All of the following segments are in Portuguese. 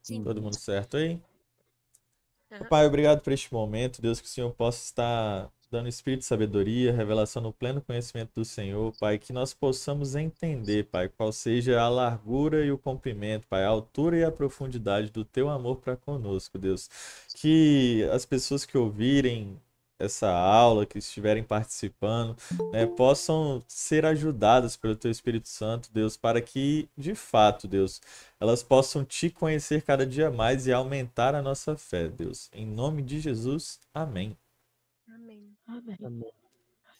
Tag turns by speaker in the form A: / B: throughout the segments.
A: Sim.
B: Todo mundo certo aí?
A: Aham.
B: Pai, obrigado por este momento. Deus, que o Senhor possa estar dando espírito de sabedoria, revelação no pleno conhecimento do Senhor, Pai, que nós possamos entender, Pai, qual seja a largura e o comprimento, Pai, a altura e a profundidade do Teu amor para conosco, Deus. Que as pessoas que ouvirem essa aula, que estiverem participando, né, possam ser ajudadas pelo Teu Espírito Santo, Deus, para que, de fato, Deus, elas possam te conhecer cada dia mais e aumentar a nossa fé, Deus. Em nome de Jesus, amém.
A: Amém.
C: Amém.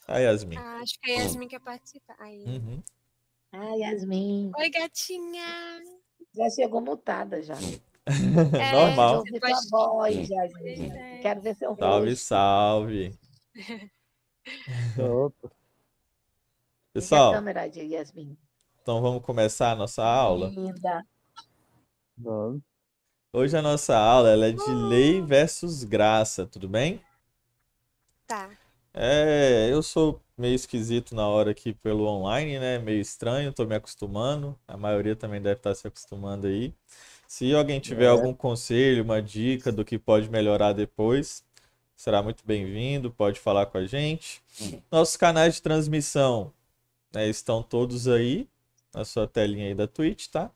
B: A Yasmin.
A: Acho que a Yasmin quer participar. Aí.
B: Uhum.
C: Ah, Yasmin.
A: Oi, gatinha!
C: Já chegou mutada já.
A: É,
C: Gosto de
B: Normal.
A: você
C: ouvir
A: pode.
C: tua voz,
A: Pois
C: Yasmin.
A: é.
C: Quero ver seu
B: Salve,
C: rosto.
B: salve.
D: Opa,
C: Liga a
B: Pessoal,
C: câmera de Yasmin.
B: então vamos começar a nossa aula.
C: Linda.
D: vamos.
B: Hoje a nossa aula ela é de lei versus graça, tudo bem?
A: Tá.
B: Eu sou meio esquisito na hora aqui pelo online, né? Meio estranho, tô me acostumando. A maioria também deve estar se acostumando aí. Se alguém tiver algum conselho, uma dica do que pode melhorar depois, será muito bem-vindo, pode falar com a gente. Nossos canais de transmissão, né, estão todos aí na sua telinha aí da Twitch, tá?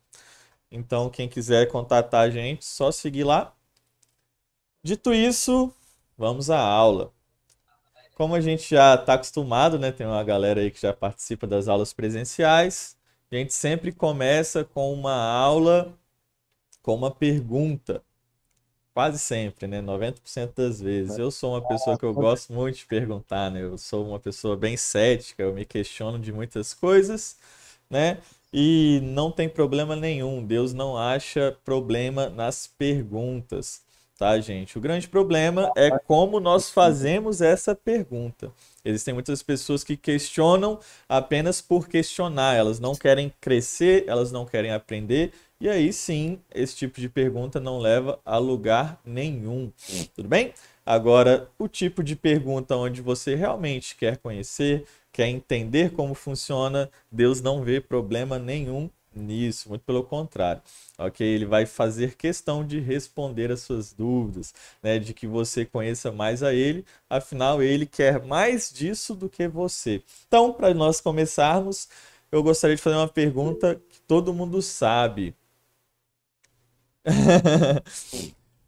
B: Então, quem quiser contatar a gente, só seguir lá. Dito isso, vamos à aula. Como a gente já está acostumado, né? Tem uma galera aí que já participa das aulas presenciais. A gente sempre começa com uma aula com uma pergunta. Quase sempre, né? 90% das vezes. Eu sou uma pessoa que eu gosto muito de perguntar, né? Eu sou uma pessoa bem cética, eu me questiono de muitas coisas, né? E não tem problema nenhum. Deus não acha problema nas perguntas, tá, gente? O grande problema é como nós fazemos essa pergunta. Existem muitas pessoas que questionam apenas por questionar, elas não querem crescer, elas não querem aprender, e aí sim, esse tipo de pergunta não leva a lugar nenhum. Tudo bem? Agora, o tipo de pergunta onde você realmente quer conhecer, quer entender como funciona, Deus não vê problema nenhum nisso, muito pelo contrário. Ok? Ele vai fazer questão de responder as suas dúvidas, né? De que você conheça mais a Ele, afinal, Ele quer mais disso do que você. Então, para nós começarmos, eu gostaria de fazer uma pergunta que todo mundo sabe.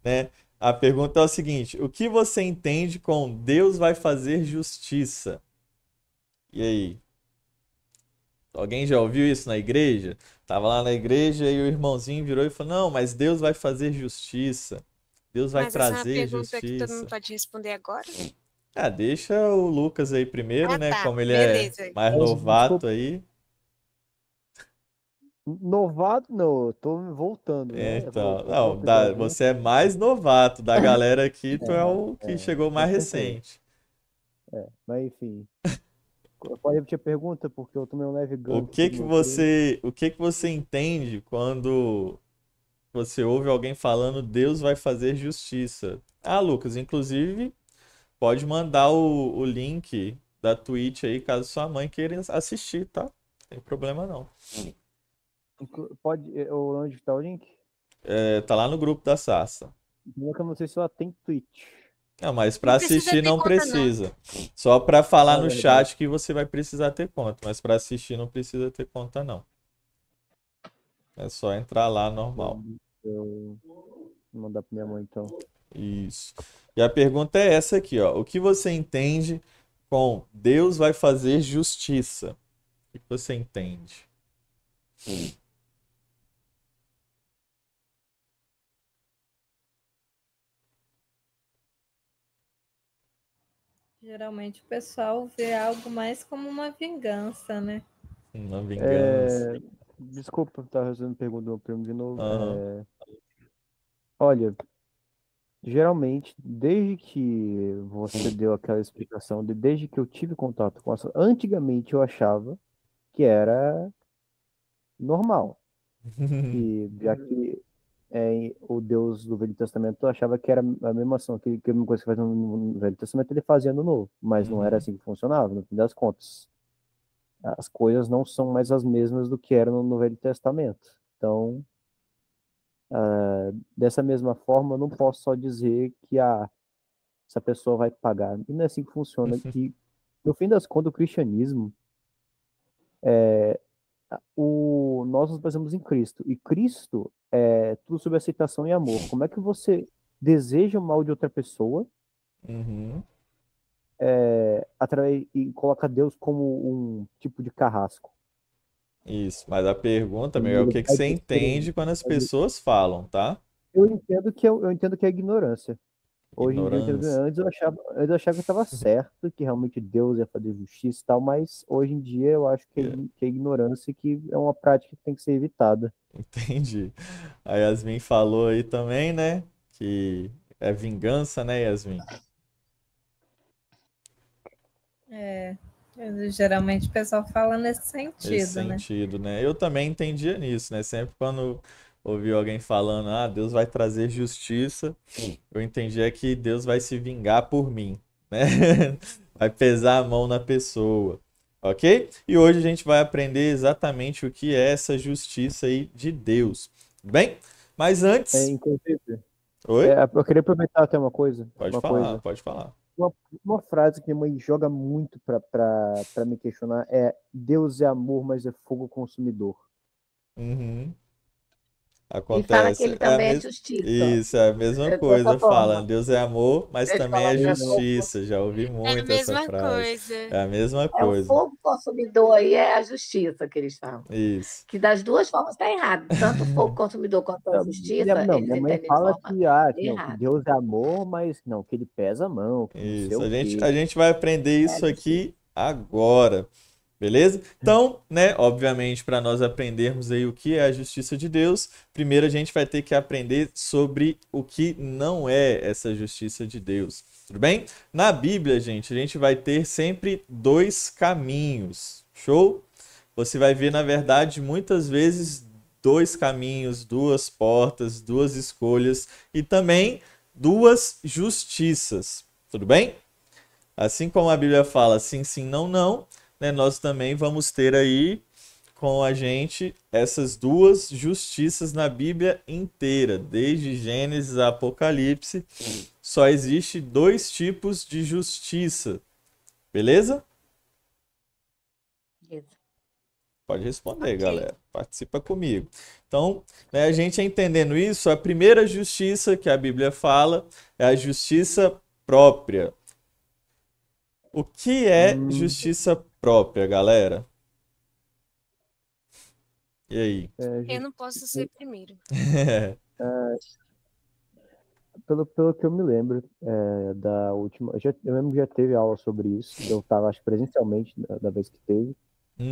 B: Né? A pergunta é o seguinte: o que você entende com Deus vai fazer justiça? E aí? Alguém já ouviu isso na igreja? Tava lá na igreja e o irmãozinho virou e falou: Não, mas Deus vai fazer justiça. Deus vai
A: Mas essa é uma
B: trazer
A: pergunta que todo mundo
B: justiça.
A: pode responder agora?
B: Ah, deixa o Lucas aí primeiro,
A: Ah,
B: né?
A: tá.
B: Como ele é
A: Beleza.
B: mais
D: Desculpa,
B: novato aí.
D: novato não, eu tô voltando, né?
B: Então,
D: Eu
B: não,
D: voltei pra alguém.
B: você é mais novato da galera aqui, tu é o que chegou
D: Com
B: mais
D: certeza.
B: recente.
D: Mas enfim. Pode repetir a pergunta, porque eu tomei um leve
B: O
D: gank
B: que
D: aqui do
B: que
D: meu filho.
B: você entende quando você ouve alguém falando Deus vai fazer justiça? Ah, Lucas, inclusive, pode mandar o link da Twitch aí, caso sua mãe queira assistir, tá? Não tem problema não.
D: Pode. Onde tá o link?
B: Tá lá no grupo da Sassa.
D: Primeiro que eu não sei se ela tem Twitch.
B: Não, mas
A: Não
B: para
A: precisa
B: assistir
A: ter
B: não
A: conta, não.
B: precisa. Só para falar
D: Na
B: no
D: verdade.
B: chat que você vai precisar ter conta, mas para assistir não precisa ter conta não. É só entrar lá normal.
D: Eu vou mandar pra minha mãe então.
B: Isso. E a pergunta é essa aqui, ó. O que você entende com Deus vai fazer justiça? O que você entende?
E: Geralmente o pessoal vê algo mais como uma vingança, né?
B: Uma vingança.
D: Desculpa, tá fazendo pergunta do meu primo de novo.
B: Aham.
D: Olha, geralmente, desde que você deu aquela explicação, desde que eu tive contato com essa, antigamente eu achava que era normal, que já que o Deus do Velho Testamento eu achava que era a mesma ação, que a mesma coisa que fazia no Velho Testamento ele fazia no Novo, mas não era
B: Uhum.
D: assim que funcionava, no fim das contas. As coisas não são mais as mesmas do que eram no Velho Testamento. Então, Dessa mesma forma, eu não posso só dizer que essa pessoa vai pagar. E não é assim que funciona. E, no fim das contas, o cristianismo, nós nos baseamos em Cristo. E Cristo é tudo sobre aceitação e amor. Como é que você deseja o mal de outra pessoa
B: Uhum.
D: e coloca Deus como um tipo de carrasco?
B: Isso, mas a pergunta,
D: E
B: meu, é o
D: ele
B: que que
D: vai
B: você entende quando as pessoas falam, tá?
D: eu entendo que é ignorância. Hoje em dia eu entendo que
B: Ignorância.
D: antes eu achava que estava certo, que realmente Deus ia fazer justiça e tal, mas hoje em dia eu acho que é ignorância, que é uma prática que tem que ser evitada.
B: Entendi. A Yasmin falou aí também, né? Que é vingança, né, Yasmin?
E: É, geralmente o pessoal fala nesse
B: Nesse
E: sentido, né?
B: sentido, né? Eu também entendia nisso, né? Sempre quando ouvi alguém falando, ah, Deus vai trazer justiça, eu entendia que Deus vai se vingar por mim, né? Vai pesar a mão na pessoa, ok? E hoje a gente vai aprender exatamente o que é essa justiça aí de Deus, tudo bem? Mas antes,
D: Inclusive,
B: oi?
D: eu queria aproveitar até uma coisa,
B: Pode falar, pode falar.
D: Uma frase que minha mãe joga muito pra me questionar é: Deus é amor, mas é fogo consumidor.
B: Uhum.
C: E fala que
B: Acontece.
C: ele também é justiça.
B: Isso, é a mesma
C: Dessa
B: coisa. Fala,
C: forma.
B: Deus é amor, mas
C: Ele
B: também
C: fala
B: é
C: que é
B: justiça. Já ouvi
A: É a
B: muito essa
A: mesma
B: frase.
A: coisa.
B: É a mesma
C: é o
B: coisa.
C: fogo consumidor aí, é a justiça que eles falam.
B: Isso.
C: Que das duas formas está errado. Tanto o fogo consumidor quanto a justiça, eles
D: Minha mãe
C: entendem de
D: fala
C: forma
D: que não, que
C: errada.
D: Deus é amor, mas não, que ele pesa a mão, que não sei
B: Isso.
D: o quê.
B: A gente vai aprender
C: É a
B: isso
C: justiça.
B: aqui agora. Beleza? Então, né, obviamente, para nós aprendermos aí o que é a justiça de Deus, primeiro a gente vai ter que aprender sobre o que não é essa justiça de Deus. Tudo bem? Na Bíblia, gente, a gente vai ter sempre dois caminhos. Show? Você vai ver, na verdade, muitas vezes dois caminhos, duas portas, duas escolhas e também duas justiças. Tudo bem? Assim como a Bíblia fala sim, sim, não, não, né, nós também vamos ter aí com a gente essas duas justiças na Bíblia inteira, desde Gênesis a Apocalipse. Só existe dois tipos de justiça. Beleza?
C: Isso.
B: Pode responder,
A: Ok.
B: galera. Participa comigo. Então, né, a gente entendendo isso, a primeira justiça que a Bíblia fala é a justiça própria. O que é
D: Hum,
B: justiça própria, galera? E aí?
A: Eu não posso ser primeiro.
D: pelo que eu me lembro da última. Eu lembro que já teve aula sobre isso. Eu estava, acho que presencialmente, da vez que teve.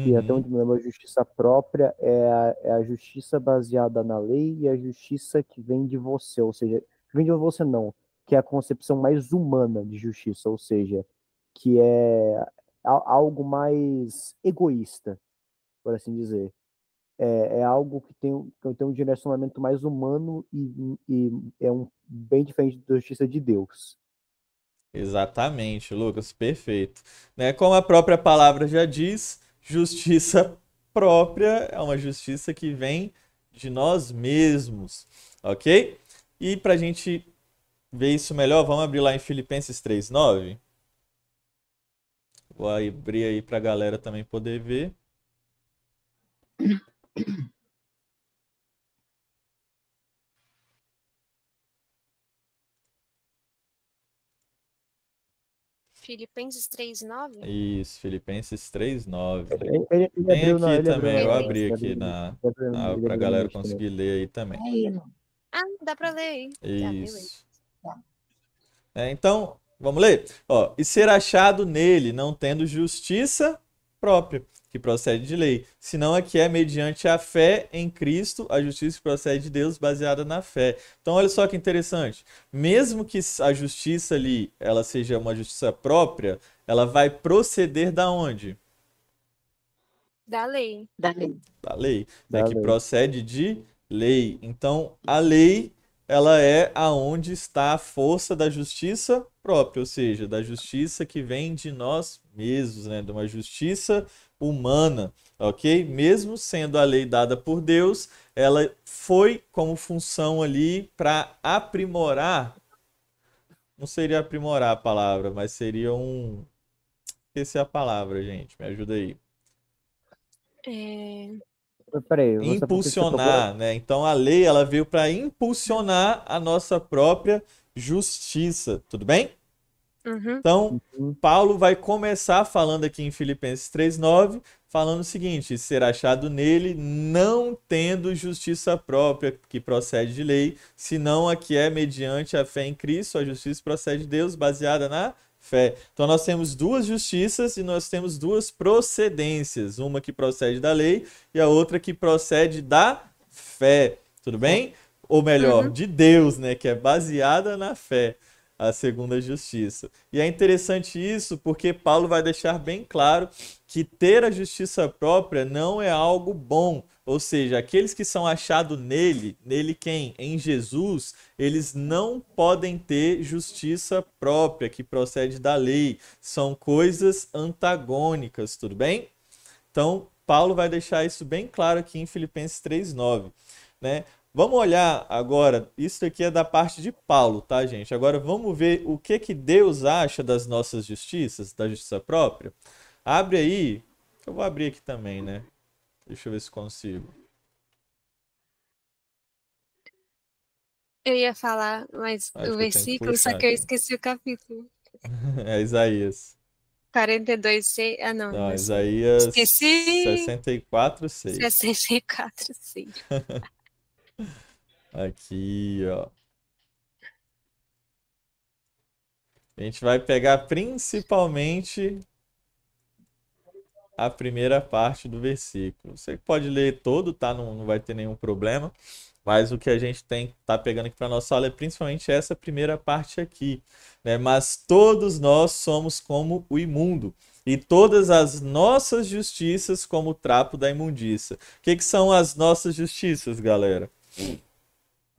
D: E até
B: Uhum,
D: onde me lembro, a justiça própria é a justiça baseada na lei e a justiça que vem de você. Ou seja, que vem de você não, que é a concepção mais humana de justiça. Ou seja, que é algo mais egoísta, por assim dizer. É algo que tem um direcionamento mais humano e é bem diferente da justiça de Deus.
B: exatamente, Lucas, perfeito. Né, como a própria palavra já diz, justiça própria é uma justiça que vem de nós mesmos, ok? E para a gente ver isso melhor, vamos abrir lá em Filipenses 3:9. Vou abrir aí para a galera também poder ver.
A: Filipenses 3:9.
B: Isso, Filipenses 3:9.
D: Ele
B: Tem
D: abriu
B: aqui
D: ele
B: também,
D: abriu
B: eu
D: na,
A: Beleza.
B: abri
D: ele
B: aqui
D: abriu,
B: na,
D: ele
B: para a
D: abriu na
B: galera
D: mente também.
B: conseguir ler aí também.
C: Aí,
A: Ah, dá pra ler aí. Tá, beleza.
B: Isso.
C: tá.
B: Então, vamos ler? Ó, e ser achado nele, não tendo justiça própria, que procede de lei, senão a que é mediante a fé em Cristo, a justiça que procede de Deus, baseada na fé. Então, olha só que interessante. Mesmo que a justiça ali, ela seja uma justiça própria, ela vai proceder da onde?
A: Da lei.
C: Dali.
B: Da lei, né?
D: Da
B: Que
D: lei.
B: procede de lei. Então, a lei, ela é aonde está a força da justiça própria, ou seja, da justiça que vem de nós mesmos, né? De uma justiça humana, ok? Mesmo sendo a lei dada por Deus, ela foi como função ali para aprimorar, não seria aprimorar a palavra, mas seria um... Esqueci a palavra, gente, me ajuda aí.
D: Peraí, você por que você tocou?
B: Impulsionar, né? Então a lei ela veio para impulsionar a nossa própria justiça, tudo bem?
A: Uhum.
B: Então,
D: Uhum.
B: Paulo vai começar falando aqui em Filipenses 3:9, falando o seguinte: ser achado nele, não tendo justiça própria que procede de lei, senão a que é mediante a fé em Cristo, a justiça procede de Deus, baseada na fé. Então nós temos duas justiças e nós temos duas procedências, uma que procede da lei e a outra que procede da fé, tudo bem? Ou melhor,
A: Uhum.
B: de Deus, né, que é baseada na fé, a segunda justiça. E é interessante isso porque Paulo vai deixar bem claro que ter a justiça própria não é algo bom. Ou seja, aqueles que são achados nele, nele quem? Em Jesus, eles não podem ter justiça própria que procede da lei. São coisas antagônicas, tudo bem? Então, Paulo vai deixar isso bem claro aqui em Filipenses 3:9, né? Vamos olhar agora, isso aqui é da parte de Paulo, tá, gente? Agora vamos ver o que Deus acha das nossas justiças, da justiça própria. Abre aí, eu vou abrir aqui também, né? Deixa eu ver se consigo.
A: Eu ia falar, mas
B: Acho
A: o
B: que eu tenho que
A: versículo, só
B: puxar
A: que eu
B: aqui.
A: esqueci o capítulo.
B: É Isaías.
A: 42:6. Ah, não,
B: Não,
A: não sei.
B: Isaías
A: Esqueci.
B: 64:6.
A: 64:6.
B: Aqui, ó. A gente vai pegar principalmente a primeira parte do versículo. Você pode ler todo, tá? Não vai ter nenhum problema. Mas o que a gente tá pegando aqui para nossa aula é principalmente essa primeira parte aqui, né? Mas todos nós somos como o imundo, e todas as nossas justiças como o trapo da imundícia. O que são as nossas justiças, galera?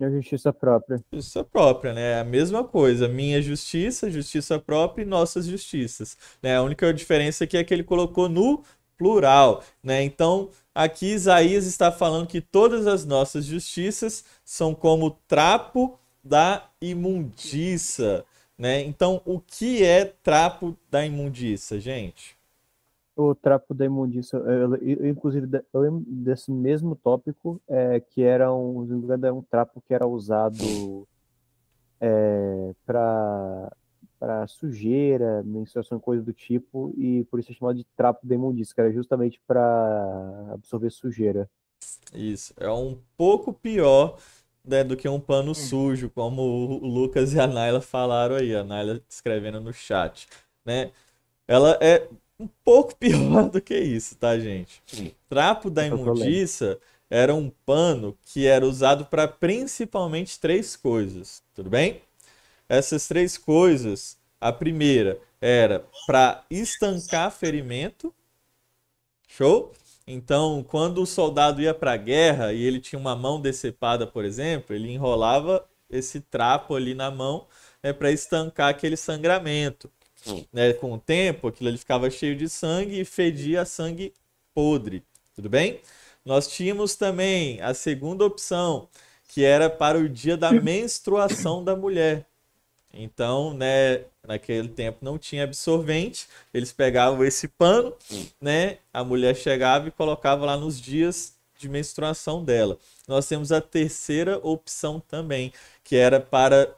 D: A justiça própria.
B: Justiça própria, né? É a mesma coisa. Minha justiça, justiça própria e nossas justiças, né? A única diferença aqui é que ele colocou no plural, né? Então, aqui Isaías está falando que todas as nossas justiças são como trapo da imundícia, né? Então, o que é trapo da imundícia, gente?
D: O trapo da imundícia, inclusive, eu lembro desse mesmo tópico, que era um trapo que era usado para sujeira, menstruação, coisa do tipo, e por isso é chamado de trapo da imundícia, que era justamente para absorver sujeira.
B: Isso, é um pouco pior, né, do que um pano sujo, como o Lucas e a Naila falaram aí, a Naila escrevendo no chat, né? Ela é um pouco pior do que isso, tá, gente? Trapo da
D: Eu tô lendo.
B: imundícia era um pano que era usado para principalmente três coisas, tudo bem? Essas três coisas, a primeira era para estancar ferimento, show? Então, quando o soldado ia para a guerra e ele tinha uma mão decepada, por exemplo, ele enrolava esse trapo ali na mão, né, para estancar aquele sangramento, né? Com o tempo, aquilo ali ficava cheio de sangue e fedia sangue podre, tudo bem? Nós tínhamos também a segunda opção, que era para o dia da menstruação da mulher. Então, né, naquele tempo não tinha absorvente, eles pegavam esse pano, né, a mulher chegava e colocava lá nos dias de menstruação dela. Nós temos a terceira opção também, que era para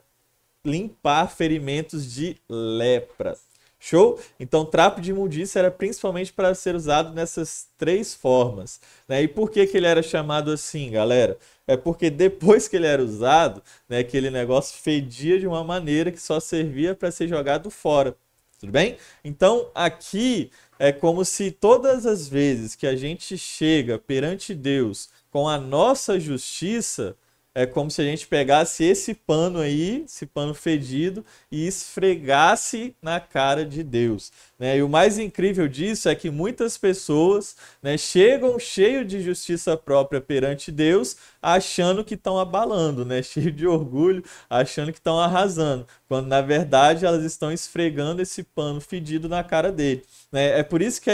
B: limpar ferimentos de lepra. Show? Então, trapo de imundícia era principalmente para ser usado nessas três formas, né? E por que ele era chamado assim, galera? É porque depois que ele era usado, né, aquele negócio fedia de uma maneira que só servia para ser jogado fora. Tudo bem? Então, aqui é como se todas as vezes que a gente chega perante Deus com a nossa justiça, é como se a gente pegasse esse pano aí, esse pano fedido, e esfregasse na cara de Deus, né? E o mais incrível disso é que muitas pessoas, né, chegam cheio de justiça própria perante Deus, achando que estão abalando, né? Cheio de orgulho, achando que estão arrasando, quando na verdade elas estão esfregando esse pano fedido na cara dele, né? É por isso que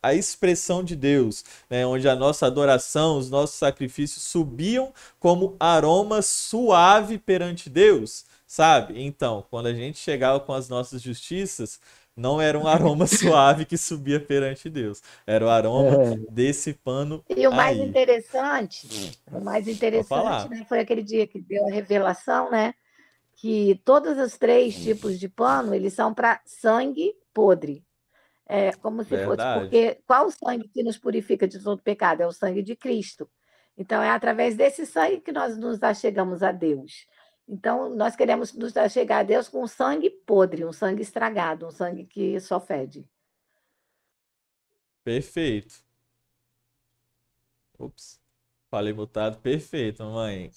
B: a expressão de Deus, né? Onde a nossa adoração, os nossos sacrifícios subiam como aroma suave perante Deus, sabe? Então, quando a gente chegava com as nossas justiças, não era um aroma suave que subia perante Deus, era o aroma desse pano
C: E o mais
B: aí.
C: interessante,
B: Vou falar.
C: né, foi aquele dia que deu a revelação, né? Que todos os 3 tipos de pano, eles são para sangue podre. É como se fosse,
B: Verdade.
C: porque qual o sangue que nos purifica de todo pecado? É o sangue de Cristo. Então, é através desse sangue que nós nos achegamos a Deus. Então, nós queremos nos achegar a Deus com um sangue podre, um sangue estragado, um sangue que só fede.
B: Perfeito. Ops. Falei mutado. Perfeito, mamãe.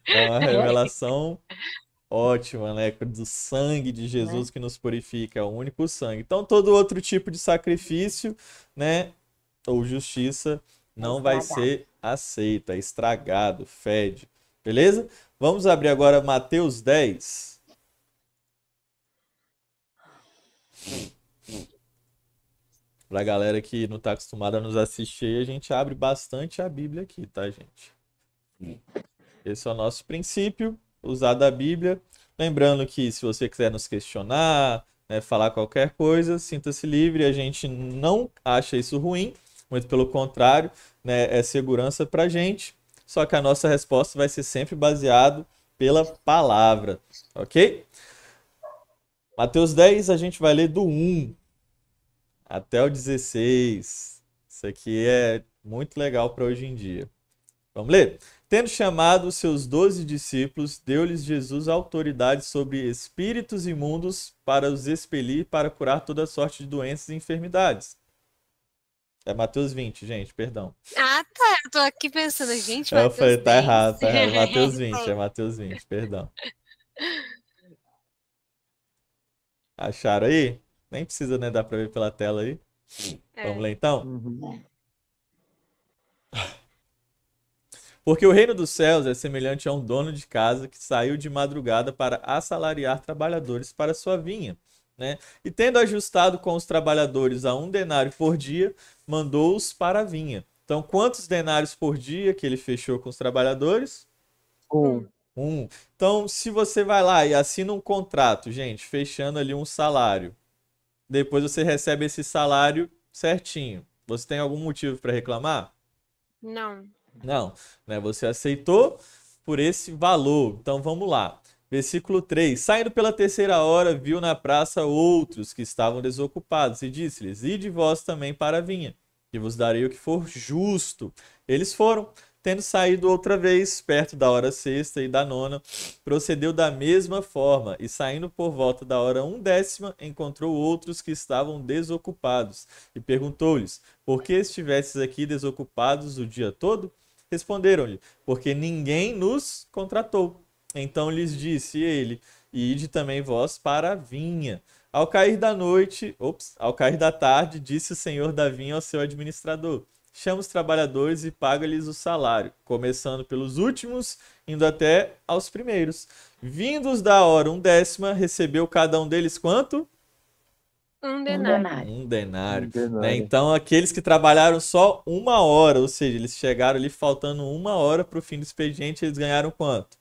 B: É uma revelação ótima, né? Do sangue de Jesus que nos purifica. É o único sangue. Então, todo outro tipo de sacrifício, né? Ou justiça não vai ser aceita. É estragado, fede. Beleza? Vamos abrir agora Mateus 10. Pra galera que não tá acostumada a nos assistir, a gente abre bastante a Bíblia aqui, tá, gente? Esse é o nosso princípio, usar da Bíblia. Lembrando que se você quiser nos questionar, né, falar qualquer coisa, sinta-se livre. A gente não acha isso ruim, muito pelo contrário, né, é segurança pra gente. Só que a nossa resposta vai ser sempre baseado pela palavra, ok? Mateus 10, a gente vai ler do 1 até o 16. Isso aqui é muito legal para hoje em dia. Vamos ler? Tendo chamado os seus 12 discípulos, deu-lhes Jesus autoridade sobre espíritos imundos para os expelir e para curar toda sorte de doenças e enfermidades. É Mateus 20, gente, perdão.
A: Ah, tá. Eu tô aqui pensando, gente,
B: Eu falei,
A: Mateus
B: tá
A: 10.
B: errado, tá errado. Mateus 20, é Mateus 20, perdão. Acharam aí? Nem precisa, né? Dá pra ver pela tela aí. Vamos ler então? Porque o reino dos céus é semelhante a um dono de casa que saiu de madrugada para assalariar trabalhadores para sua vinha, né? E tendo ajustado com os trabalhadores a 1 denário por dia, mandou-os para a vinha. Então, quantos denários por dia que ele fechou com os trabalhadores? 1. Então, se você vai lá e assina um contrato, gente, fechando ali um salário, depois você recebe esse salário certinho. Você tem algum motivo para reclamar?
A: Não.
B: Não, né? Você aceitou por esse valor. Então vamos lá. Versículo 3. Saindo pela 3ª hora, viu na praça outros que estavam desocupados e disse-lhes: Ide vós também para a vinha, e vos darei o que for justo. Eles foram. Tendo saído outra vez, perto da hora 6ª e da 9ª, procedeu da mesma forma, e saindo por volta da hora 1/10, encontrou outros que estavam desocupados, e perguntou-lhes: Por que estivestes aqui desocupados o dia todo? Responderam-lhe: Porque ninguém nos contratou. Então lhes disse ele: Ide também vós para a vinha. Ao cair da tarde, disse o senhor da vinha ao seu administrador: Chama os trabalhadores e paga-lhes o salário, começando pelos últimos, indo até aos primeiros. Vindos da hora 1/10, recebeu cada um deles quanto?
A: 1 denário.
B: 1 denário. Né? Então, aqueles que trabalharam só 1 hora, ou seja, eles chegaram ali faltando 1 hora para o fim do expediente, eles ganharam quanto?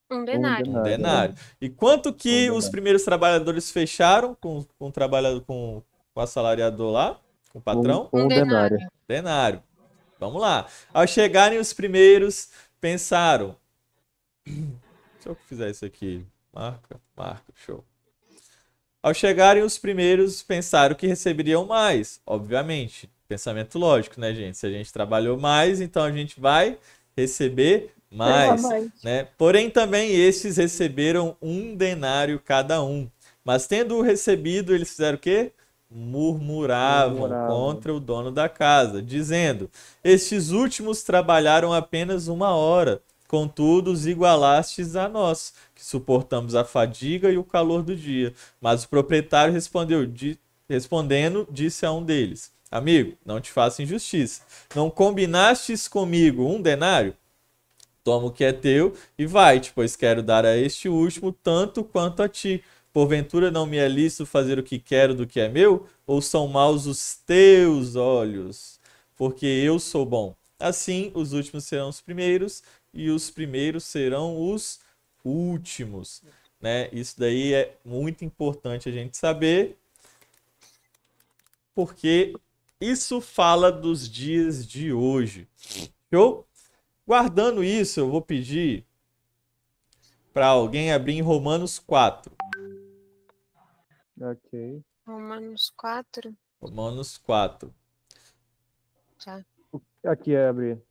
A: 1 denário.
B: 1 denário. E quanto que os primeiros trabalhadores fecharam com o assalariador lá, com o patrão?
D: 1 denário.
B: Denário. Vamos lá. Ao chegarem os primeiros, pensaram. Se eu fizer isso aqui, marca, show. Ao chegarem os primeiros, pensaram que receberiam mais, obviamente. Pensamento lógico, né, gente? Se a gente trabalhou mais, então a gente vai receber mais, né? Porém, também estes receberam 1 denário cada um. Mas tendo recebido, eles fizeram o quê? Murmuravam contra o dono da casa, dizendo: Estes últimos trabalharam apenas 1 hora, contudo os igualastes a nós, que suportamos a fadiga e o calor do dia. Mas o proprietário respondendo, disse a um deles: Amigo, não te faço injustiça. Não combinastes comigo 1 denário? Toma o que é teu e vai-te, pois quero dar a este último tanto quanto a ti. Porventura não me é lícito fazer o que quero do que é meu? Ou são maus os teus olhos? Porque eu sou bom. Assim, os últimos serão os primeiros, e os primeiros serão os últimos. Né? Isso daí é muito importante a gente saber, porque isso fala dos dias de hoje. Show? Guardando isso, eu vou pedir para alguém abrir em Romanos 4.
D: Ok.
A: Romanos 4.
B: Romanos 4.
A: Tá.
D: Aqui é abrir.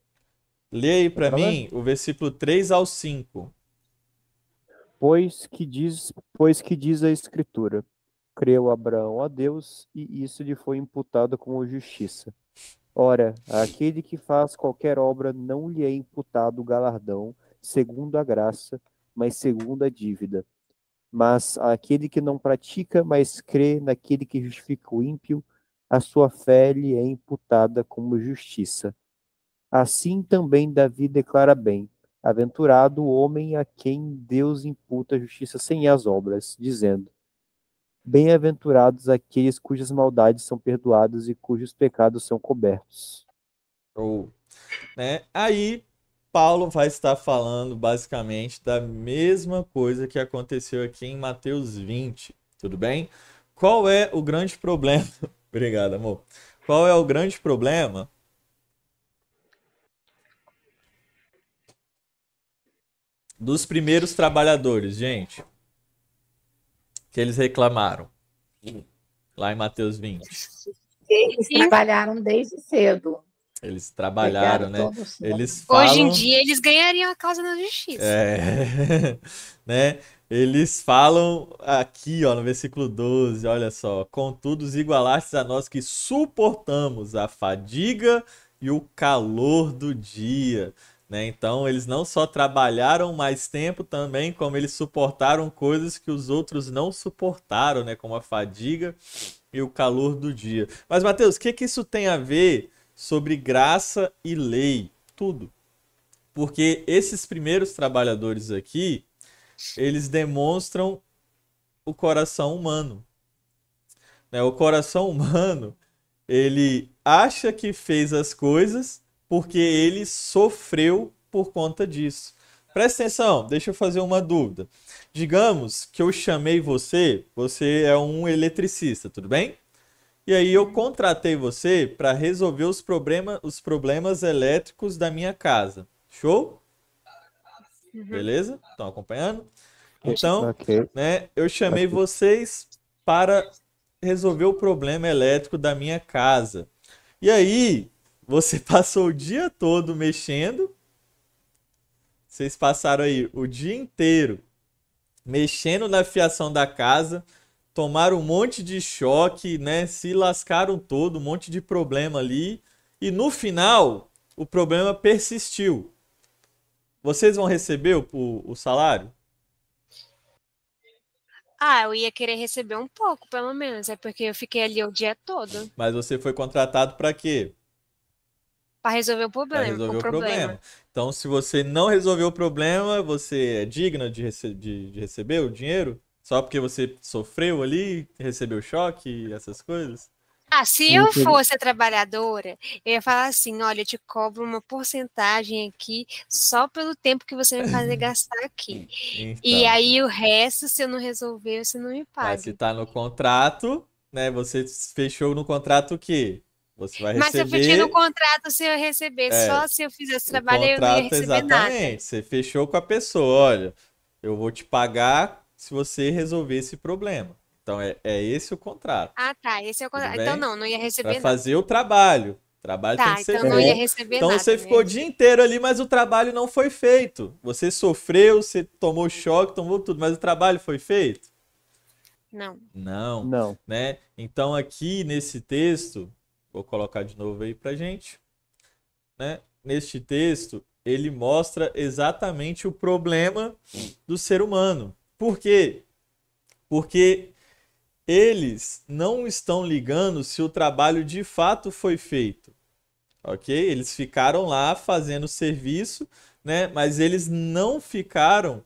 B: Lê aí para
D: Pra ler?
B: mim o versículo 3 ao 5.
D: Pois que diz a Escritura: creu Abraão a Deus, e isso lhe foi imputado como justiça. Ora, aquele que faz qualquer obra não lhe é imputado o galardão segundo a graça, mas segundo a dívida. Mas aquele que não pratica, mas crê naquele que justifica o ímpio, a sua fé lhe é imputada como justiça. Assim também Davi declara bem: aventurado o homem a quem Deus imputa a justiça sem as obras, dizendo: bem-aventurados aqueles cujas maldades são perdoadas e cujos pecados são cobertos.
B: Ou, né? Aí Paulo vai estar falando basicamente da mesma coisa que aconteceu aqui em Mateus 20, tudo bem? Qual é o grande problema? Obrigado, amor. Qual é o grande problema dos primeiros trabalhadores, gente? Que eles reclamaram lá em Mateus 20.
C: Eles trabalharam desde cedo.
B: Eles trabalharam,
C: Pegaram
B: né?
C: todo o sono.
B: Eles
A: Hoje em
B: falam,
A: dia eles ganhariam a causa na justiça.
B: né? Eles falam aqui, ó, no versículo 12, olha só: contudo, os igualastes a nós que suportamos a fadiga e o calor do dia, né? Então, eles não só trabalharam mais tempo também, como eles suportaram coisas que os outros não suportaram, né? Como a fadiga e o calor do dia. Mas, Mateus, o que que isso tem a ver sobre graça e lei? Tudo. Porque esses primeiros trabalhadores aqui, eles demonstram o coração humano, né? O coração humano, ele acha que fez as coisas porque ele sofreu por conta disso. Presta atenção, deixa eu fazer uma dúvida. Digamos que eu chamei você, você é um eletricista, tudo bem? E aí eu contratei você para resolver os problemas elétricos da minha casa. Show? Beleza? Estão acompanhando? Então,
D: Ok.
B: né, eu chamei vocês para resolver o problema elétrico da minha casa. E aí, você passou o dia todo mexendo. Vocês passaram aí o dia inteiro mexendo na fiação da casa, tomaram um monte de choque, né? Se lascaram todo, um monte de problema ali. E no final, o problema persistiu. Vocês vão receber o salário?
A: Ah, eu ia querer receber um pouco, pelo menos. É porque eu fiquei ali o dia todo
B: Mas você foi contratado para quê?
A: para resolver o
B: Para
A: problema.
B: resolver o problema. Então, se você não resolveu o problema, você é digna de receber o dinheiro? Só porque você sofreu ali, recebeu choque e essas coisas?
A: Ah, se eu fosse a trabalhadora, eu ia falar assim: olha, eu te cobro uma porcentagem aqui só pelo tempo que você vai me fazer gastar aqui. E
B: Então,
A: aí o resto, se eu não resolver, você não me
B: mas se
A: paga.
B: tá no contrato, né? Você fechou no contrato o quê? Você vai
A: Mas se eu fechei no
B: receber
A: contrato, se eu receber só se eu fizesse
B: o
A: trabalho, eu não ia
B: contrato
A: receber nada.
B: exatamente. Você fechou com a pessoa, olha, eu vou te pagar se você resolver esse problema. Então é esse o contrato.
A: Ah, tá. Esse é o
B: Tudo
A: contrato.
B: bem?
A: Então não ia
B: Para
A: receber não.
B: fazer o trabalho. O trabalho tem
A: Tá,
B: que ser
A: então não ia
B: feito.
A: receber
B: Então
A: nada.
B: você ficou o
A: né?
B: dia inteiro ali, mas o trabalho não foi feito. Você sofreu, você tomou choque, tomou tudo, mas o trabalho foi feito?
A: Não.
B: Não,
D: Não.
B: né? Então aqui nesse texto, vou colocar de novo aí pra gente, né? Neste texto, ele mostra exatamente o problema do ser humano. Por quê? Porque eles não estão ligando se o trabalho de fato foi feito, ok? Eles ficaram lá fazendo serviço, né? Mas eles não ficaram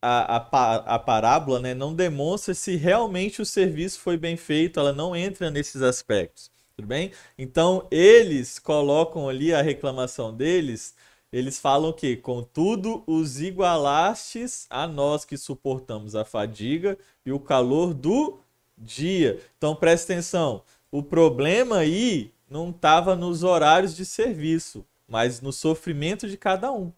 B: a parábola, né, não demonstra se realmente o serviço foi bem feito, ela não entra nesses aspectos, tudo bem? Então, eles colocam ali a reclamação deles, eles falam que, contudo, os igualastes a nós que suportamos a fadiga e o calor do dia. Então, presta atenção, o problema aí não estava nos horários de serviço, mas no sofrimento de cada um.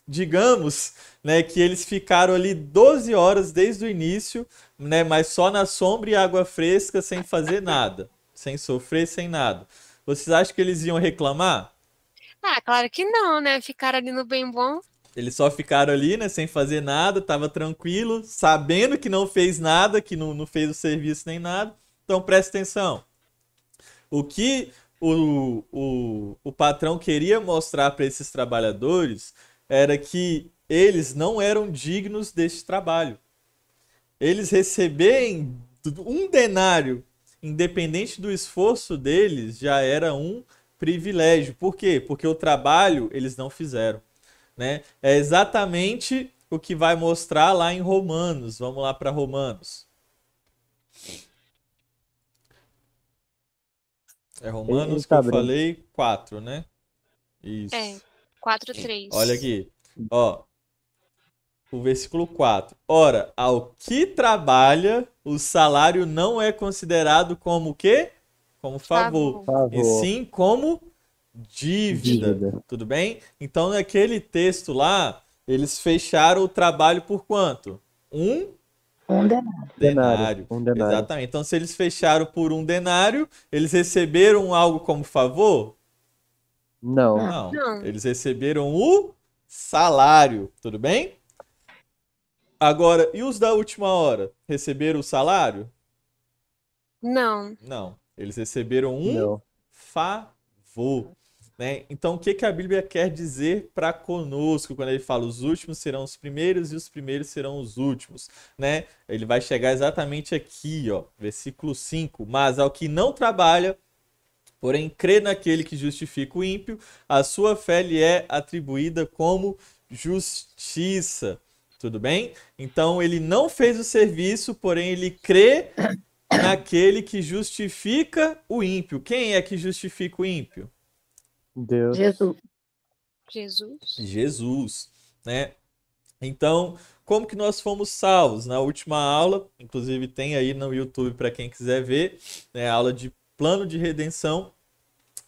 B: Digamos, né, que eles ficaram ali 12 horas desde o início, né, mas só na sombra e água fresca, sem fazer nada, sem sofrer, sem nada. Vocês acham que eles iam reclamar?
A: Ah, claro que não, né? Ficar ali no bem bom.
B: Eles só ficaram ali, né, sem fazer nada, tava tranquilo, sabendo que não fez nada, que não fez o serviço nem nada. Então presta atenção. O que o patrão queria mostrar para esses trabalhadores era que eles não eram dignos deste trabalho. Eles receberem um denário, independente do esforço deles, já era um privilégio. Por quê? Porque o trabalho eles não fizeram, né? É exatamente o que vai mostrar lá em Romanos. Vamos lá para Romanos. É Romanos que eu falei 4, né? Isso.
A: É, 4:3.
B: Olha aqui. Ó, o versículo 4. Ora, ao que trabalha, o salário não é considerado como o quê? Como favor. E sim como dívida. Tudo bem? Então, naquele texto lá, eles fecharam o trabalho por quanto? Um denário. Exatamente. Então, se eles fecharam por um denário, eles receberam algo como favor? Não. Eles receberam o salário. Tudo bem? Agora, e os da última hora? Receberam o salário?
A: Não.
B: Não. Eles receberam um favor. Né? Então, o que a Bíblia quer dizer para conosco quando ele fala os últimos serão os primeiros e os primeiros serão os últimos? Né? Ele vai chegar exatamente aqui, ó, versículo 5. Mas ao que não trabalha, porém crê naquele que justifica o ímpio, a sua fé lhe é atribuída como justiça. Tudo bem? Então, ele não fez o serviço, porém ele crê naquele que justifica o ímpio. Quem é que justifica o ímpio?
D: Deus.
A: Jesus.
B: Né? Então, como que nós fomos salvos? Na última aula, inclusive tem aí no YouTube para quem quiser ver, né, a aula de plano de redenção,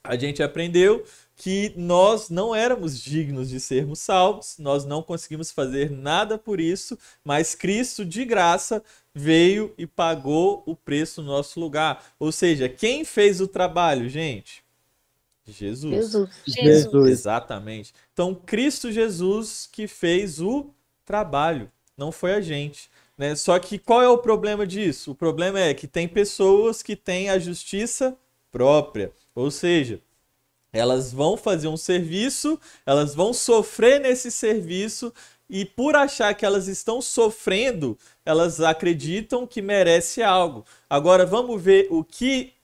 B: a gente aprendeu que nós não éramos dignos de sermos salvos, nós não conseguimos fazer nada por isso, mas Cristo, de graça, veio e pagou o preço no nosso lugar. Ou seja, quem fez o trabalho, gente? Jesus. Exatamente. Então, Cristo Jesus que fez o trabalho, não foi a gente. Né? Só que qual é o problema disso? O problema é que tem pessoas que têm a justiça própria. Ou seja, elas vão fazer um serviço, elas vão sofrer nesse serviço e por achar que elas estão sofrendo, elas acreditam que merece algo. Agora vamos ver o que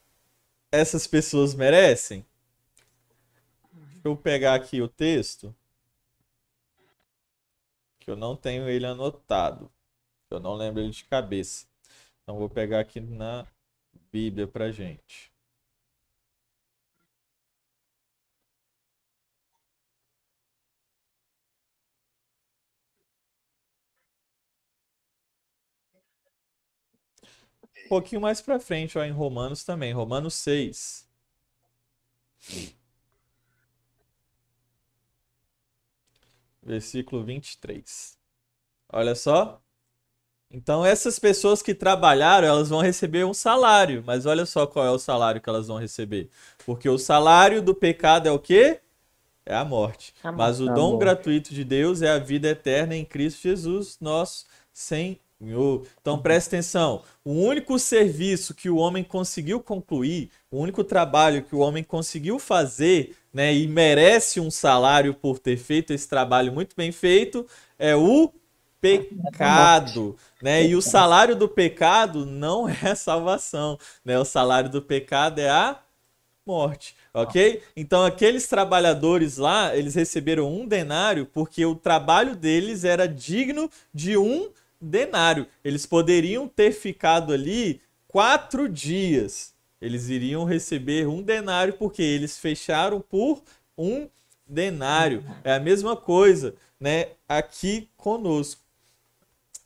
B: essas pessoas merecem? Deixa eu pegar aqui o texto, que eu não tenho ele anotado. Eu não lembro ele de cabeça. Então vou pegar aqui na Bíblia pra gente. Um pouquinho mais pra frente, ó, em Romanos também, Romanos 6. Versículo 23. Olha só. Então essas pessoas que trabalharam, elas vão receber um salário. Mas olha só qual é o salário que elas vão receber. Porque o salário do pecado é o quê? É a morte. Mas o dom gratuito de Deus é a vida eterna em Cristo Jesus, nosso Senhor. Então presta atenção, o único serviço que o homem conseguiu concluir, o único trabalho que o homem conseguiu fazer, né, e merece um salário por ter feito esse trabalho muito bem feito, é o pecado, né? E o salário do pecado não é a salvação, né? O salário do pecado é a morte. ok? Então aqueles trabalhadores lá, eles receberam 1 denário porque o trabalho deles era digno de 1 denário. Eles poderiam ter ficado ali 4 dias. Eles iriam receber 1 denário porque eles fecharam por 1 denário. É a mesma coisa, né, aqui conosco.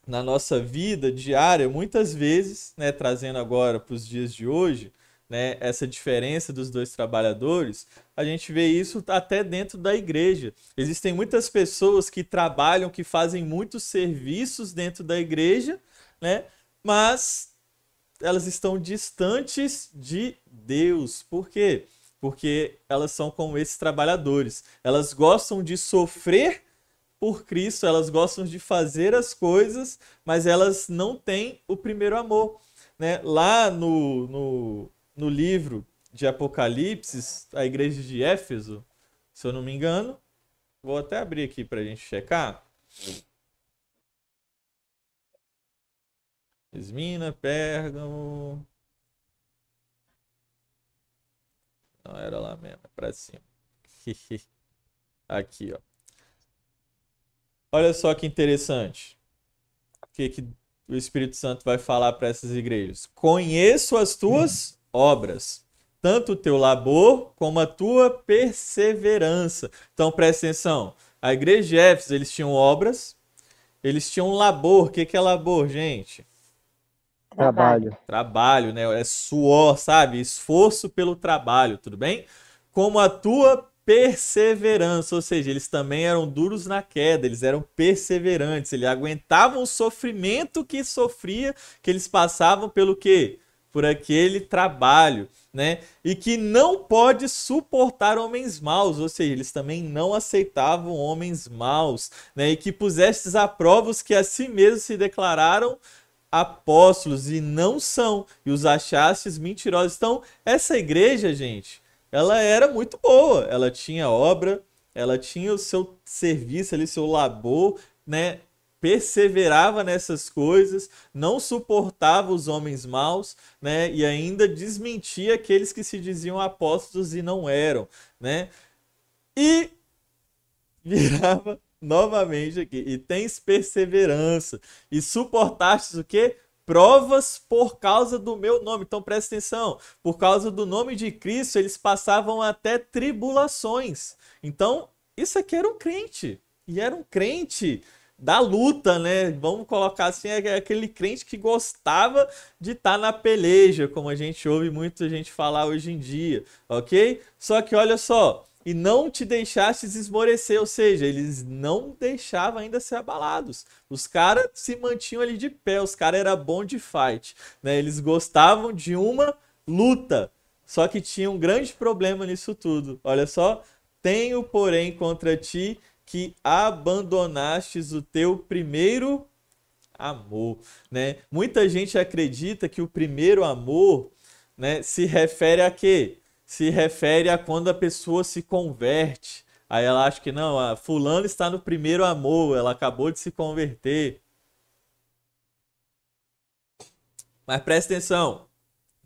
B: Na nossa vida diária, muitas vezes, né, trazendo agora para os dias de hoje, né, essa diferença dos dois trabalhadores, a gente vê isso até dentro da igreja. Existem muitas pessoas que trabalham, que fazem muitos serviços dentro da igreja, né, mas elas estão distantes de Deus. Por quê? Porque elas são como esses trabalhadores. Elas gostam de sofrer por Cristo, elas gostam de fazer as coisas, mas elas não têm o primeiro amor, né? Lá no livro de Apocalipse, a igreja de Éfeso, se eu não me engano, vou até abrir aqui para a gente checar. Esmina, Pérgamo. Não, era lá mesmo, é para cima. Aqui, ó. Olha só que interessante. O que o Espírito Santo vai falar para essas igrejas? Conheço as tuas obras, tanto o teu labor como a tua perseverança. Então presta atenção. A igreja de Éfeso, eles tinham obras, eles tinham labor. O que é labor, gente?
D: Trabalho.
B: Trabalho, né? É suor, sabe? Esforço pelo trabalho, tudo bem? Como a tua perseverança, ou seja, eles também eram duros na queda, eles eram perseverantes, eles aguentavam o sofrimento que sofria, que eles passavam pelo quê? Por aquele trabalho, né? E que não pode suportar homens maus, ou seja, eles também não aceitavam homens maus, né? E que pusestes a prova os que a si mesmos se declararam apóstolos e não são, e os achastes mentirosos. Então, essa igreja, gente, ela era muito boa, ela tinha obra, ela tinha o seu serviço ali, seu labor, né? Perseverava nessas coisas, não suportava os homens maus, né? E ainda desmentia aqueles que se diziam apóstolos e não eram, né? E virava novamente aqui. E tens perseverança. E suportastes o quê? Provas por causa do meu nome. Então presta atenção. Por causa do nome de Cristo, eles passavam até tribulações. Então, isso aqui era um crente. E era um crente da luta, né? Vamos colocar assim, é aquele crente que gostava de estar na peleja, como a gente ouve muita gente falar hoje em dia, ok? Só que olha só, e não te deixastes esmorecer, ou seja, eles não deixavam ainda ser abalados. Os caras se mantinham ali de pé, os caras eram bons de fight, né? Eles gostavam de uma luta, só que tinha um grande problema nisso tudo. Olha só, tenho, porém, contra ti que abandonastes o teu primeiro amor, né? Muita gente acredita que o primeiro amor, né, se refere a quê? Se refere a quando a pessoa se converte. Aí ela acha que não, a fulano está no primeiro amor, ela acabou de se converter. Mas presta atenção,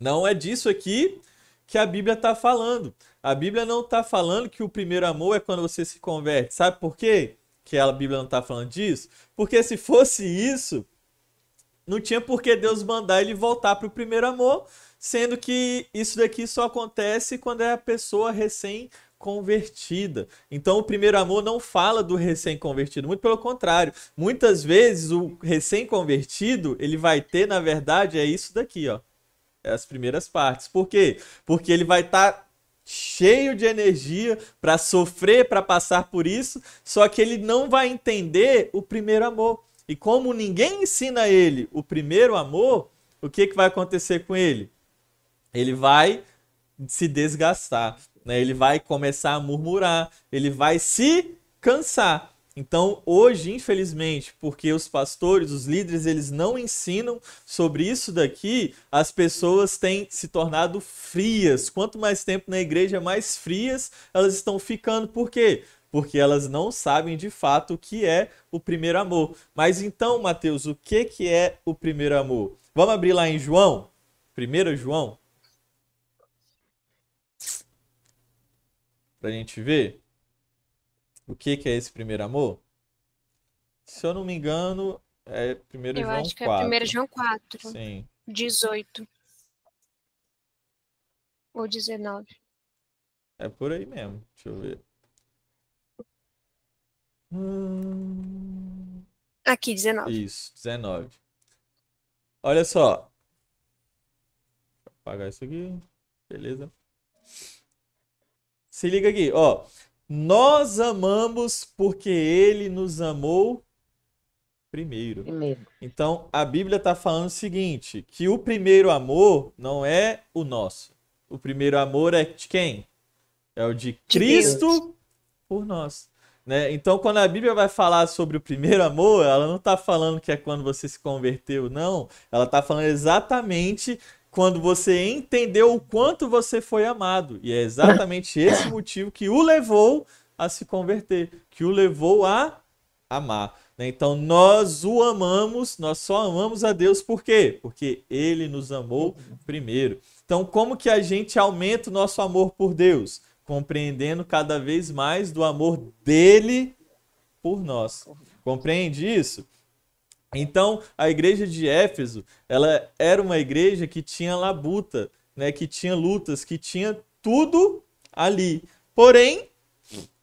B: não é disso aqui que a Bíblia está falando. A Bíblia não está falando que o primeiro amor é quando você se converte. Sabe por quê que a Bíblia não está falando disso? Porque se fosse isso, não tinha por que Deus mandar ele voltar para o primeiro amor, sendo que isso daqui só acontece quando é a pessoa recém-convertida. Então o primeiro amor não fala do recém-convertido, muito pelo contrário. Muitas vezes o recém-convertido, ele vai ter, na verdade, é isso daqui, ó. É as primeiras partes. Por quê? Porque ele vai estar cheio de energia para sofrer, para passar por isso, só que ele não vai entender o primeiro amor. E como ninguém ensina ele o primeiro amor, o que vai acontecer com ele? Ele vai se desgastar, né? Ele vai começar a murmurar, ele vai se cansar. Então, hoje, infelizmente, porque os pastores, os líderes, eles não ensinam sobre isso daqui, as pessoas têm se tornado frias. Quanto mais tempo na igreja, mais frias elas estão ficando. Por quê? Porque elas não sabem de fato o que é o primeiro amor. Mas então, Mateus, o que é o primeiro amor? Vamos abrir lá em João? 1 João? pra gente ver o que é esse primeiro amor? Se eu não me engano, é 1
A: Eu
B: João
A: acho que é 1
B: 4.
A: João 4,
B: Sim.
A: 18 ou 19.
B: É por aí mesmo. Deixa eu ver.
A: Aqui, 19.
B: Isso, 19. Olha só. Vou apagar isso aqui. Beleza. Se liga aqui, ó. Nós amamos porque ele nos amou primeiro.
C: Primeiro.
B: Então, a Bíblia está falando o seguinte, que o primeiro amor não é o nosso. O primeiro amor é de quem? É o de Cristo por nós. Né? Então, quando a Bíblia vai falar sobre o primeiro amor, ela não está falando que é quando você se converteu, não. Ela está falando exatamente quando você entendeu o quanto você foi amado. E é exatamente esse motivo que o levou a se converter, que o levou a amar. Né? Então, nós o amamos, nós só amamos a Deus por quê? Porque ele nos amou primeiro. Então, como que a gente aumenta o nosso amor por Deus? Compreendendo cada vez mais do amor dele por nós. Compreende isso? Então, a igreja de Éfeso, ela era uma igreja que tinha labuta, né? Que tinha lutas, que tinha tudo ali. Porém,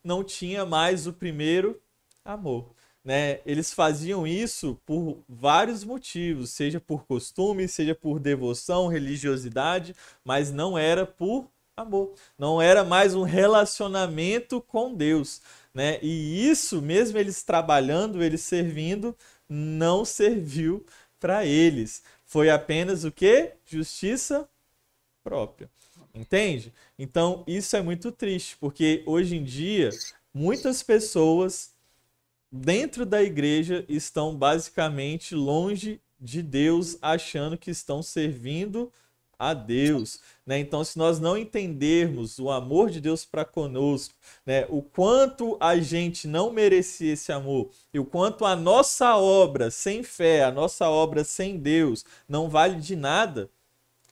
B: não tinha mais o primeiro amor. Né? Eles faziam isso por vários motivos, seja por costume, seja por devoção, religiosidade, mas não era por amor. Não era mais um relacionamento com Deus. Né? E isso, mesmo eles trabalhando, eles servindo, não serviu para eles. Foi apenas o quê? Justiça própria. Entende? Então, isso é muito triste, porque hoje em dia, muitas pessoas dentro da igreja estão basicamente longe de Deus, achando que estão servindo a Deus. Né? Então, se nós não entendermos o amor de Deus para conosco, né? O quanto a gente não merecia esse amor e o quanto a nossa obra sem fé, a nossa obra sem Deus não vale de nada,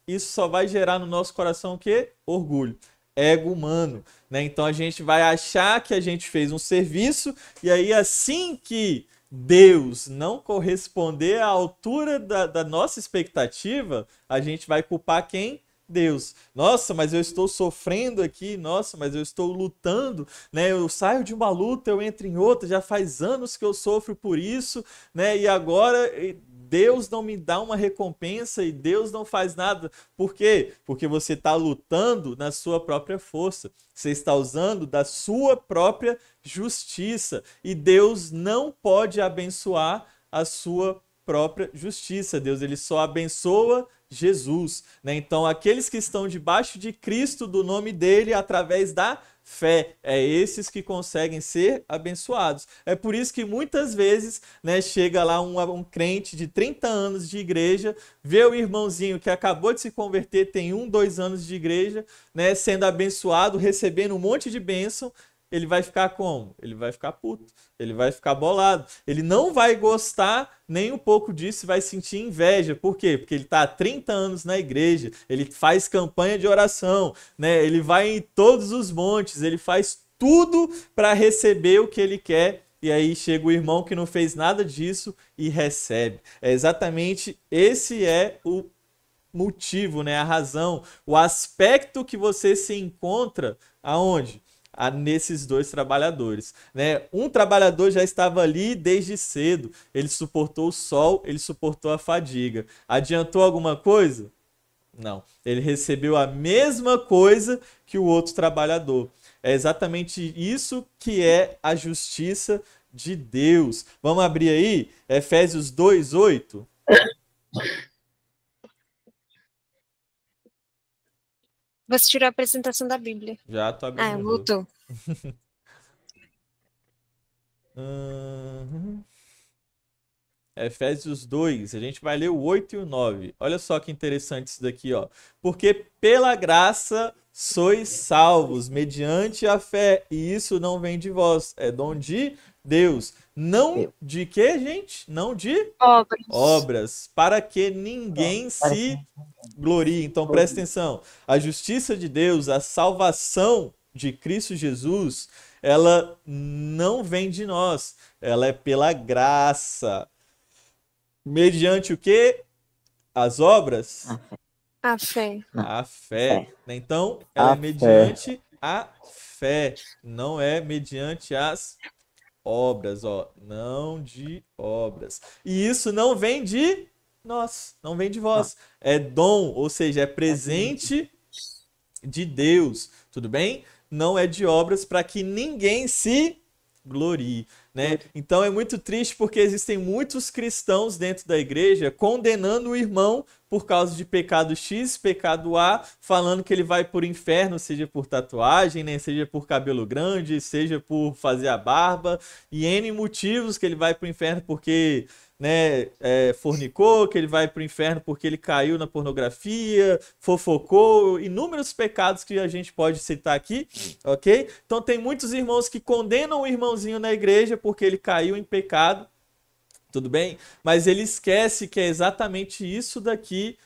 B: isso só vai gerar no nosso coração o quê? Orgulho. Ego humano, né? Então a gente vai achar que a gente fez um serviço e aí assim que Deus não corresponder à altura da nossa expectativa, a gente vai culpar quem? Deus. Nossa, mas eu estou sofrendo aqui, nossa, mas eu estou lutando, né? Eu saio de uma luta, eu entro em outra, já faz anos que eu sofro por isso, né? E agora Deus não me dá uma recompensa e Deus não faz nada. Por quê? Porque você está lutando na sua própria força. Você está usando da sua própria justiça. E Deus não pode abençoar a sua própria justiça. Deus, ele só abençoa Jesus. Né? Então, aqueles que estão debaixo de Cristo, do nome dele, através da fé, é esses que conseguem ser abençoados. É por isso que muitas vezes, né, chega lá um crente de 30 anos de igreja, vê o irmãozinho que acabou de se converter, tem 1, 2 anos de igreja, né, sendo abençoado, recebendo um monte de bênção. Ele vai ficar como? Ele vai ficar puto, ele vai ficar bolado. Ele não vai gostar nem um pouco disso, vai sentir inveja. Por quê? Porque ele está há 30 anos na igreja, ele faz campanha de oração, né? Ele vai em todos os montes, ele faz tudo para receber o que ele quer. E aí chega o irmão que não fez nada disso e recebe. É exatamente esse é o motivo, né? A razão, o aspecto que você se encontra aonde? Nesses dois trabalhadores, né? Um trabalhador já estava ali desde cedo, ele suportou o sol, ele suportou a fadiga. Adiantou alguma coisa? Não. Ele recebeu a mesma coisa que o outro trabalhador. É exatamente isso que é a justiça de Deus. Vamos abrir aí Efésios 2:8.
A: Você tirou a apresentação da Bíblia.
B: Já tô abrindo.
A: Voltou.
B: Efésios 2, a gente vai ler o 8 e o 9. Olha só que interessante isso daqui, ó. Porque pela graça sois salvos, mediante a fé, e isso não vem de vós, é dom de Deus. Não de quê, gente? Não de obras, para que ninguém se glorie. Então presta atenção, a justiça de Deus, a salvação de Cristo Jesus, ela não vem de nós, ela é pela graça. Mediante o quê? As obras?
A: A fé.
B: A fé. Então, ela é mediante a fé, não é mediante as obras, ó, não de obras. E isso não vem de nós, não vem de vós. É dom, ou seja, é presente de Deus, tudo bem? Não é de obras para que ninguém se glorie, né? Então é muito triste porque existem muitos cristãos dentro da igreja condenando o irmão por causa de pecado X, pecado A, falando que ele vai por inferno, seja por tatuagem, né? Seja por cabelo grande, seja por fazer a barba, e N motivos que ele vai pro inferno porque, né, fornicou, que ele vai pro inferno porque ele caiu na pornografia, fofocou, inúmeros pecados que a gente pode citar aqui, ok? Então tem muitos irmãos que condenam o irmãozinho na igreja porque ele caiu em pecado, tudo bem? Mas ele esquece que é exatamente isso daqui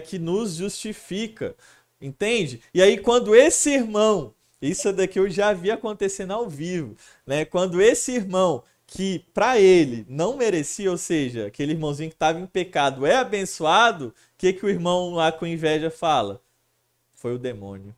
B: que nos justifica, entende? E aí quando esse irmão, isso daqui eu já vi acontecendo ao vivo, né? Quando esse irmão que para ele não merecia, ou seja, aquele irmãozinho que estava em pecado é abençoado, o que o irmão lá com inveja fala? Foi o demônio.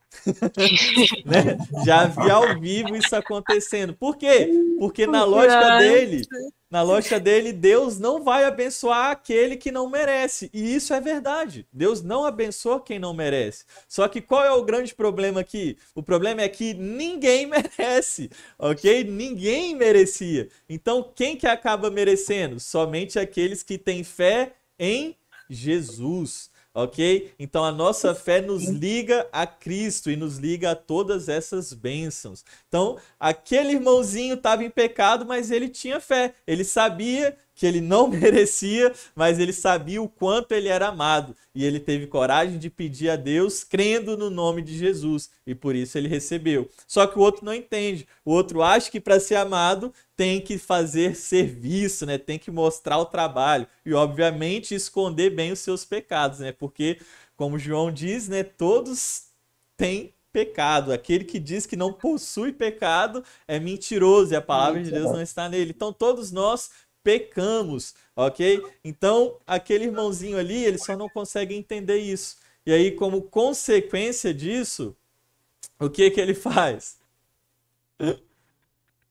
B: Né? Já vi ao vivo isso acontecendo. Por quê? Porque na lógica dele, Deus não vai abençoar aquele que não merece. E isso é verdade. Deus não abençoa quem não merece. Só que qual é o grande problema aqui? O problema é que ninguém merece, ok? Ninguém merecia. Então, quem que acaba merecendo? Somente aqueles que têm fé em Jesus. Ok? Então a nossa fé nos liga a Cristo e nos liga a todas essas bênçãos. Então, aquele irmãozinho estava em pecado, mas ele tinha fé. Ele sabia que ele não merecia, mas ele sabia o quanto ele era amado. E ele teve coragem de pedir a Deus, crendo no nome de Jesus. E por isso ele recebeu. Só que o outro não entende. O outro acha que para ser amado tem que fazer serviço, né? Tem que mostrar o trabalho. E, obviamente, esconder bem os seus pecados, né? Porque, como João diz, né? Todos têm pecado. Aquele que diz que não possui pecado é mentiroso e a palavra de Deus não está nele. Então, todos nós pecamos, ok? Então, aquele irmãozinho ali, ele só não consegue entender isso. E aí, como consequência disso, o que ele faz?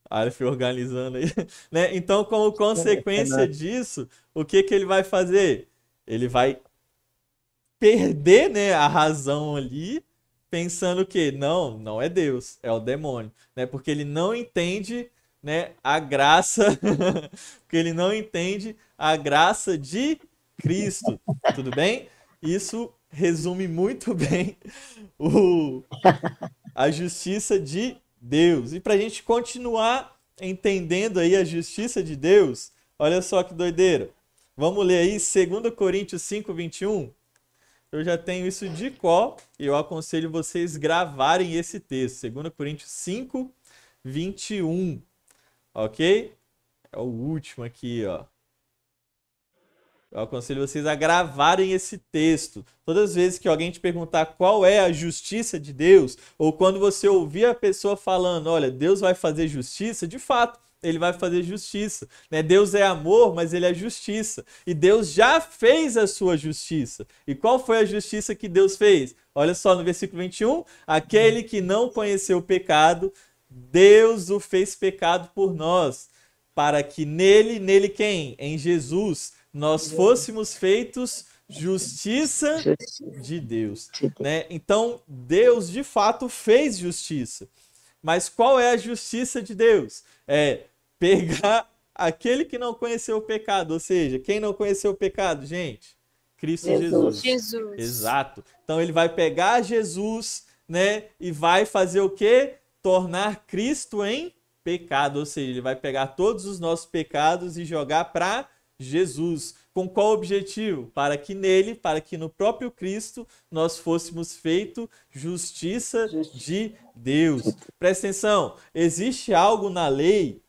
B: Ah, ele foi organizando aí. Né? Então, como consequência disso, o que ele vai fazer? Ele vai perder, né, a razão ali, pensando que não é Deus, é o demônio, né? Porque ele não entende, né, a graça, porque ele não entende a graça de Cristo, tudo bem? Isso resume muito bem a justiça de Deus. E para a gente continuar entendendo aí a justiça de Deus, olha só que doideira. Vamos ler aí 2 Coríntios 5, 21. Eu já tenho isso de cor e eu aconselho vocês gravarem esse texto. 2 Coríntios 5, 21. Ok? É o último aqui, ó. Eu aconselho vocês a gravarem esse texto. Todas as vezes que alguém te perguntar qual é a justiça de Deus, ou quando você ouvir a pessoa falando, olha, Deus vai fazer justiça, de fato, ele vai fazer justiça. Né? Deus é amor, mas ele é justiça. E Deus já fez a sua justiça. E qual foi a justiça que Deus fez? Olha só no versículo 21, aquele que não conheceu o pecado, Deus o fez pecado por nós, para que nele quem? Em Jesus, nós fôssemos feitos justiça de Deus. Né? Então, Deus de fato fez justiça. Mas qual é a justiça de Deus? É pegar aquele que não conheceu o pecado. Ou seja, quem não conheceu o pecado, gente? Cristo Jesus. Exato. Então, ele vai pegar Jesus, né, e vai fazer o quê? Tornar Cristo em pecado. Ou seja, ele vai pegar todos os nossos pecados e jogar para Jesus. Com qual objetivo? Para que nele, para que no próprio Cristo, nós fôssemos feitos justiça de Deus. Presta atenção, existe algo na lei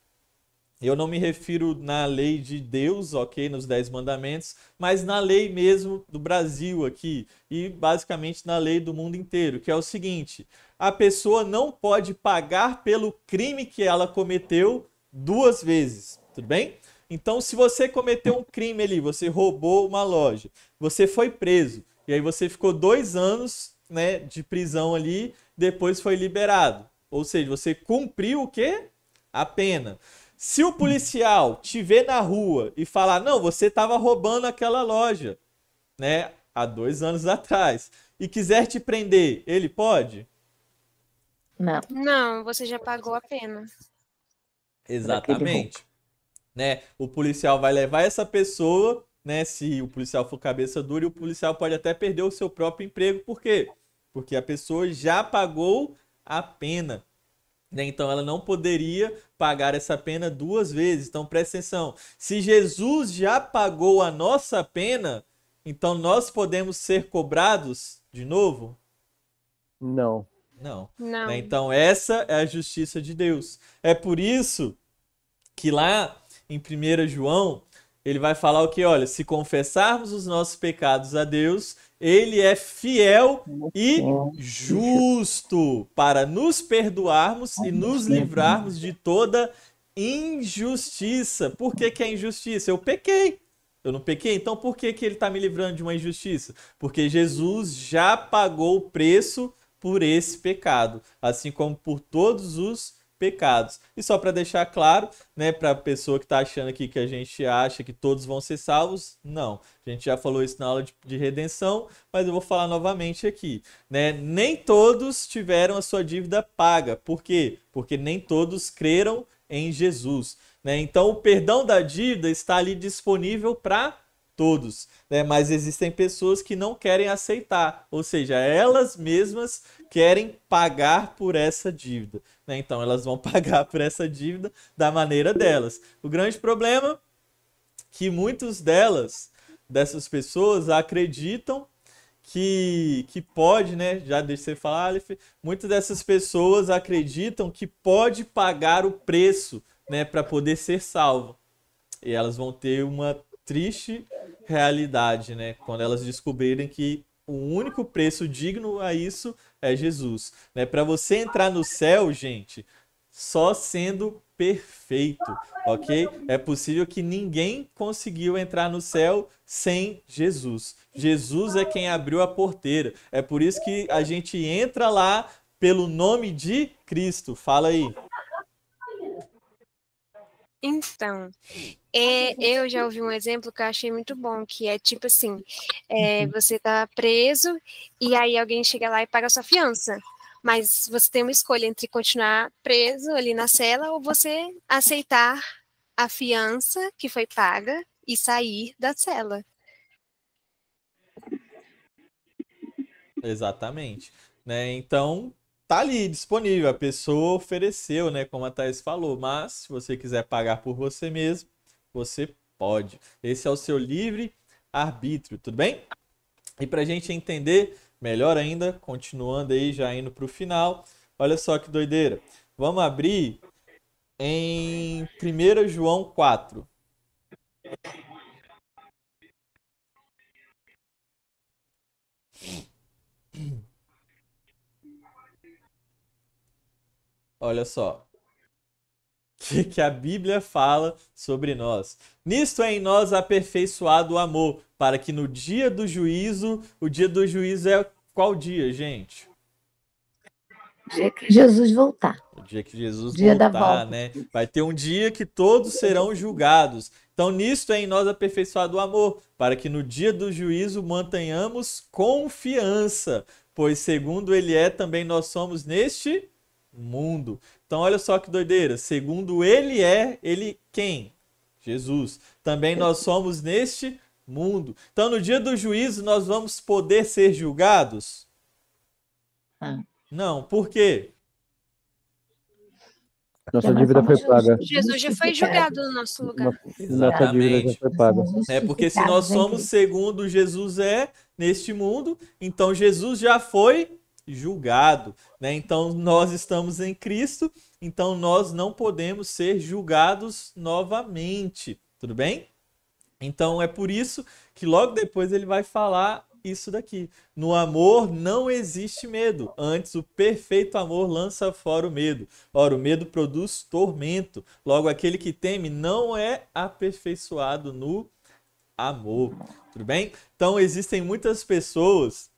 B: Eu não me refiro na lei de Deus, ok, nos 10 mandamentos, mas na lei mesmo do Brasil aqui e basicamente na lei do mundo inteiro, que é o seguinte: a pessoa não pode pagar pelo crime que ela cometeu 2 vezes, tudo bem? Então, se você cometeu um crime ali, você roubou uma loja, você foi preso, e aí você ficou 2 anos, né, de prisão ali, depois foi liberado. Ou seja, você cumpriu o quê? A pena. Se o policial te ver na rua e falar, não, você estava roubando aquela loja, né, há 2 anos atrás, e quiser te prender, ele pode?
C: Não.
A: Não, você já pagou a pena.
B: Exatamente. Né? O policial vai levar essa pessoa, né? Se o policial for cabeça dura, e o policial pode até perder o seu próprio emprego. Por quê? Porque a pessoa já pagou a pena. Né? Então ela não poderia pagar essa pena 2 vezes. Então presta atenção. Se Jesus já pagou a nossa pena, então nós podemos ser cobrados de novo?
D: Não.
B: Não.
A: Não.
B: Né? Então essa é a justiça de Deus. É por isso que lá em 1 João, ele vai falar o que? Olha, se confessarmos os nossos pecados a Deus, ele é fiel e justo para nos perdoarmos e nos livrarmos de toda injustiça. Por que que é injustiça? Eu pequei. Eu não pequei? Então por que que ele está me livrando de uma injustiça? Porque Jesus já pagou o preço por esse pecado, assim como por todos os pecados. E só para deixar claro, né, para a pessoa que está achando aqui que a gente acha que todos vão ser salvos, não. A gente já falou isso na aula de redenção, mas eu vou falar novamente aqui, né? Nem todos tiveram a sua dívida paga. Por quê? Porque nem todos creram em Jesus, né? Então o perdão da dívida está ali disponível para todos, né? Mas existem pessoas que não querem aceitar, ou seja, elas mesmas querem pagar por essa dívida, né? Então elas vão pagar por essa dívida da maneira delas. O grande problema é que muitas dessas pessoas acreditam que pode, né? Já deixa você falar, Aleph. Muitas dessas pessoas acreditam que pode pagar o preço, né, para poder ser salvo. E elas vão ter uma triste realidade, né? Quando elas descobrirem que o único preço digno a isso é Jesus, né? Para você entrar no céu, gente, só sendo perfeito, ok? É possível que ninguém conseguiu entrar no céu sem Jesus. Jesus é quem abriu a porteira. É por isso que a gente entra lá pelo nome de Cristo. Fala aí.
A: Então, eu já ouvi um exemplo que eu achei muito bom, que é tipo assim, você tá preso e aí alguém chega lá e paga a sua fiança, mas você tem uma escolha entre continuar preso ali na cela ou você aceitar a fiança que foi paga e sair da cela.
B: Exatamente, né? Então, tá ali disponível, a pessoa ofereceu, né, como a Thaís falou, mas se você quiser pagar por você mesmo, você pode. Esse é o seu livre arbítrio, tudo bem? E pra gente entender melhor ainda, continuando aí, já indo pro final, olha só que doideira. Vamos abrir em 1 João 4. Olha só. Que a Bíblia fala sobre nós. Nisto é em nós aperfeiçoado o amor, para que no dia do juízo, o dia do juízo é qual dia, gente?
C: O dia que Jesus voltar.
B: O dia que Jesus
C: Dia da
B: voltar,
C: volta.
B: né? Vai ter um dia que todos serão julgados. Então, nisto é em nós aperfeiçoado o amor, para que no dia do juízo mantenhamos confiança, pois segundo ele é, também nós somos neste mundo. Então, olha só que doideira. Segundo ele é, ele quem? Jesus. Também nós somos neste mundo. Então, no dia do juízo, nós vamos poder ser julgados? Não. Por quê?
D: Nossa dívida foi paga.
A: Jesus já foi julgado no nosso lugar.
D: Nossa dívida já foi paga.
B: É porque se nós somos segundo Jesus é neste mundo, então Jesus já foi julgado, né? Então nós estamos em Cristo, então nós não podemos ser julgados novamente, tudo bem? Então é por isso que logo depois ele vai falar isso daqui. No amor não existe medo, antes o perfeito amor lança fora o medo. Ora, o medo produz tormento, logo aquele que teme não é aperfeiçoado no amor. Tudo bem? Então existem muitas pessoas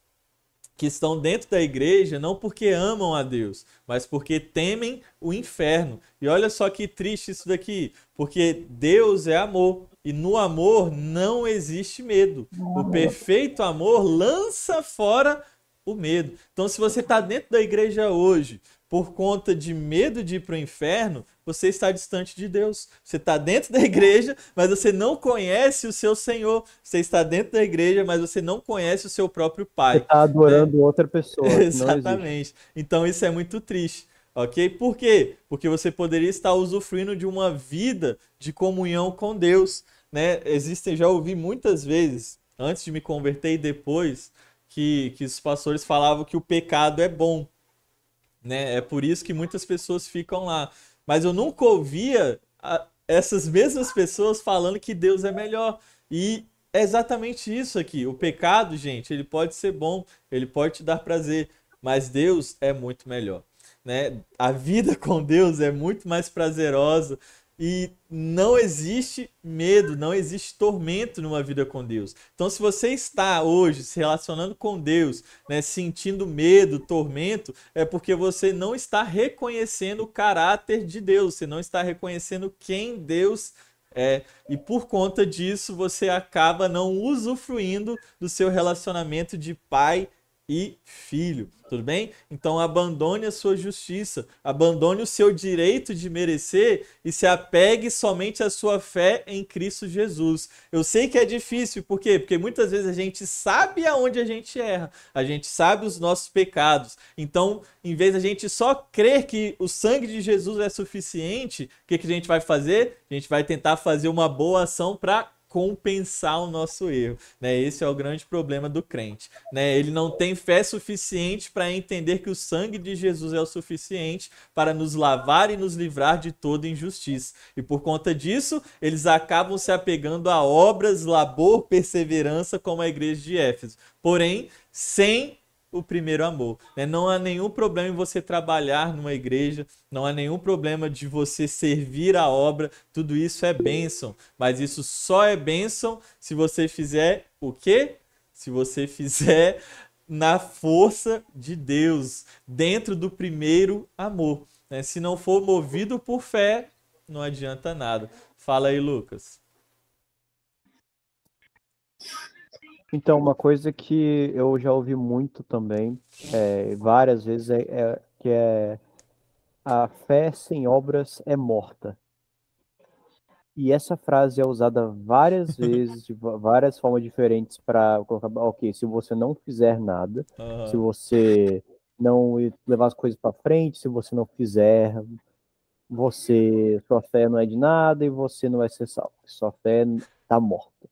B: que estão dentro da igreja não porque amam a Deus, mas porque temem o inferno. E olha só que triste isso daqui, porque Deus é amor e no amor não existe medo. O perfeito amor lança fora o medo. Então, se você está dentro da igreja hoje por conta de medo de ir para o inferno, você está distante de Deus. Você está dentro da igreja, mas você não conhece o seu Senhor. Você está dentro da igreja, mas você não conhece o seu próprio Pai.
D: Você está adorando outra pessoa.
B: Exatamente. Então isso é muito triste. Ok? Por quê? Porque você poderia estar usufruindo de uma vida de comunhão com Deus. Né? Já ouvi muitas vezes, antes de me converter e depois, que os pastores falavam que o pecado é bom. Né? É por isso que muitas pessoas ficam lá. Mas eu nunca ouvia essas mesmas pessoas falando que Deus é melhor. E é exatamente isso aqui. O pecado, gente, ele pode ser bom, ele pode te dar prazer, mas Deus é muito melhor. Né? A vida com Deus é muito mais prazerosa. E não existe medo, não existe tormento numa vida com Deus. Então, se você está hoje se relacionando com Deus, né, sentindo medo, tormento, é porque você não está reconhecendo o caráter de Deus, você não está reconhecendo quem Deus é. E por conta disso, você acaba não usufruindo do seu relacionamento de pai e filho, tudo bem? Então abandone a sua justiça, abandone o seu direito de merecer e se apegue somente à sua fé em Cristo Jesus. Eu sei que é difícil, por quê? Porque muitas vezes a gente sabe aonde a gente erra, a gente sabe os nossos pecados. Então, em vez de a gente só crer que o sangue de Jesus é suficiente, o que a gente vai fazer? A gente vai tentar fazer uma boa ação para compensar o nosso erro, né? Esse é o grande problema do crente, né? Ele não tem fé suficiente para entender que o sangue de Jesus é o suficiente para nos lavar e nos livrar de toda injustiça. E por conta disso, eles acabam se apegando a obras, labor, perseverança, como a igreja de Éfeso. Porém, sem o primeiro amor, né? Não há nenhum problema em você trabalhar numa igreja, não há nenhum problema de você servir a obra, tudo isso é bênção, mas isso só é bênção se você fizer o quê? Se você fizer na força de Deus, dentro do primeiro amor, né? Se não for movido por fé, não adianta nada. Fala aí, Lucas.
D: Então, uma coisa que eu já ouvi muito também, várias vezes, que a fé sem obras é morta. E essa frase é usada várias vezes, de várias formas diferentes para colocar, ok, se você não fizer nada, se você não levar as coisas para frente, se você não fizer, sua fé não é de nada e você não vai ser salvo. Sua fé está morta.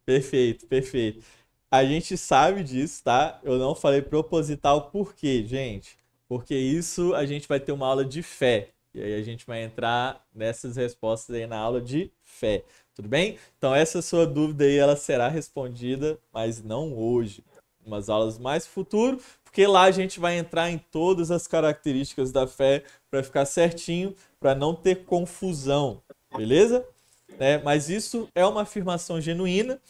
B: Perfeito, perfeito. A gente sabe disso, tá? Eu não falei proposital por quê, gente? Porque isso a gente vai ter uma aula de fé. E aí a gente vai entrar nessas respostas aí na aula de fé. Tudo bem? Então essa sua dúvida aí, ela será respondida, mas não hoje. Umas aulas mais futuro, porque lá a gente vai entrar em todas as características da fé para ficar certinho, para não ter confusão. Beleza? Mas isso é uma afirmação genuína.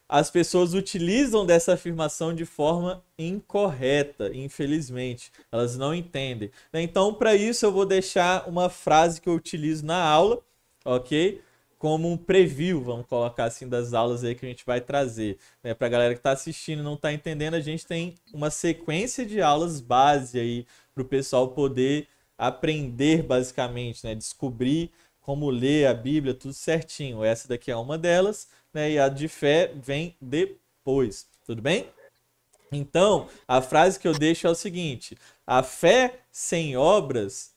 B: As pessoas utilizam dessa afirmação de forma incorreta, infelizmente. Elas não entendem. Então, para isso, eu vou deixar uma frase que eu utilizo na aula, ok? Como um preview, vamos colocar assim, das aulas aí que a gente vai trazer. Para a galera que está assistindo e não está entendendo, a gente tem uma sequência de aulas base aí para o pessoal poder aprender, basicamente, né? Descobrir como ler a Bíblia, tudo certinho. Essa daqui é uma delas, né? E a de fé vem depois. Tudo bem? Então, a frase que eu deixo é o seguinte: a fé sem obras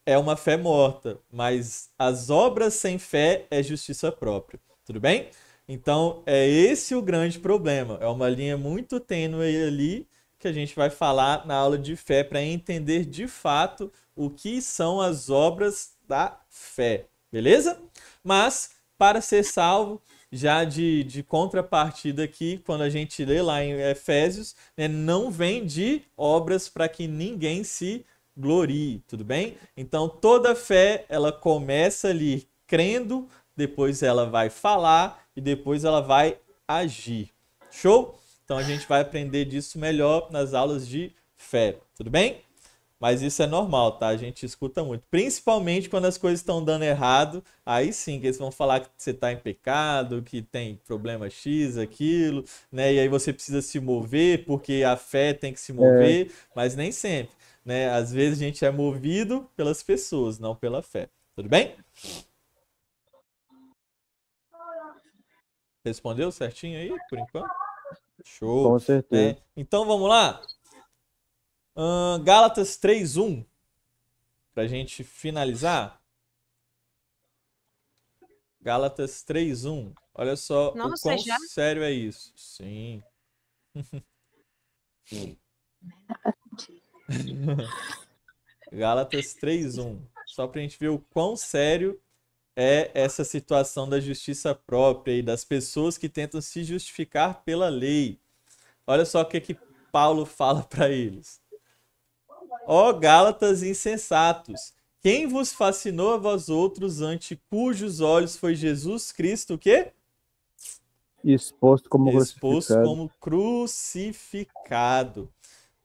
B: é uma fé morta, mas as obras sem fé é justiça própria. Tudo bem? Então, é esse o grande problema. É uma linha muito tênue ali que a gente vai falar na aula de fé para entender de fato o que são as obras da fé, beleza? Mas, para ser salvo, já de contrapartida aqui, quando a gente lê lá em Efésios, né, não vem de obras para que ninguém se glorie, tudo bem? Então, toda fé, ela começa ali crendo, depois ela vai falar e depois ela vai agir. Show? Então, a gente vai aprender disso melhor nas aulas de fé, tudo bem? Mas isso é normal, tá? A gente escuta muito. Principalmente quando as coisas estão dando errado, aí sim que eles vão falar que você está em pecado, que tem problema X, aquilo, né? E aí você precisa se mover, porque a fé tem que se mover, mas nem sempre, né? Às vezes a gente é movido pelas pessoas, não pela fé. Tudo bem? Respondeu certinho aí, por enquanto? Show.
D: Com certeza.
B: Né? Então vamos lá? Gálatas 3:1, para a gente finalizar. Gálatas 3:1. Olha só o
A: Nossa,
B: quão
A: já?
B: sério é isso. Sim. Gálatas 3:1. Só para a gente ver o quão sério é essa situação da justiça própria e das pessoas que tentam se justificar pela lei. Olha só o que Paulo fala para eles. Ó Gálatas insensatos, quem vos fascinou a vós outros, ante cujos olhos foi Jesus Cristo, o quê?
D: Exposto como
B: Exposto
D: crucificado.
B: como crucificado,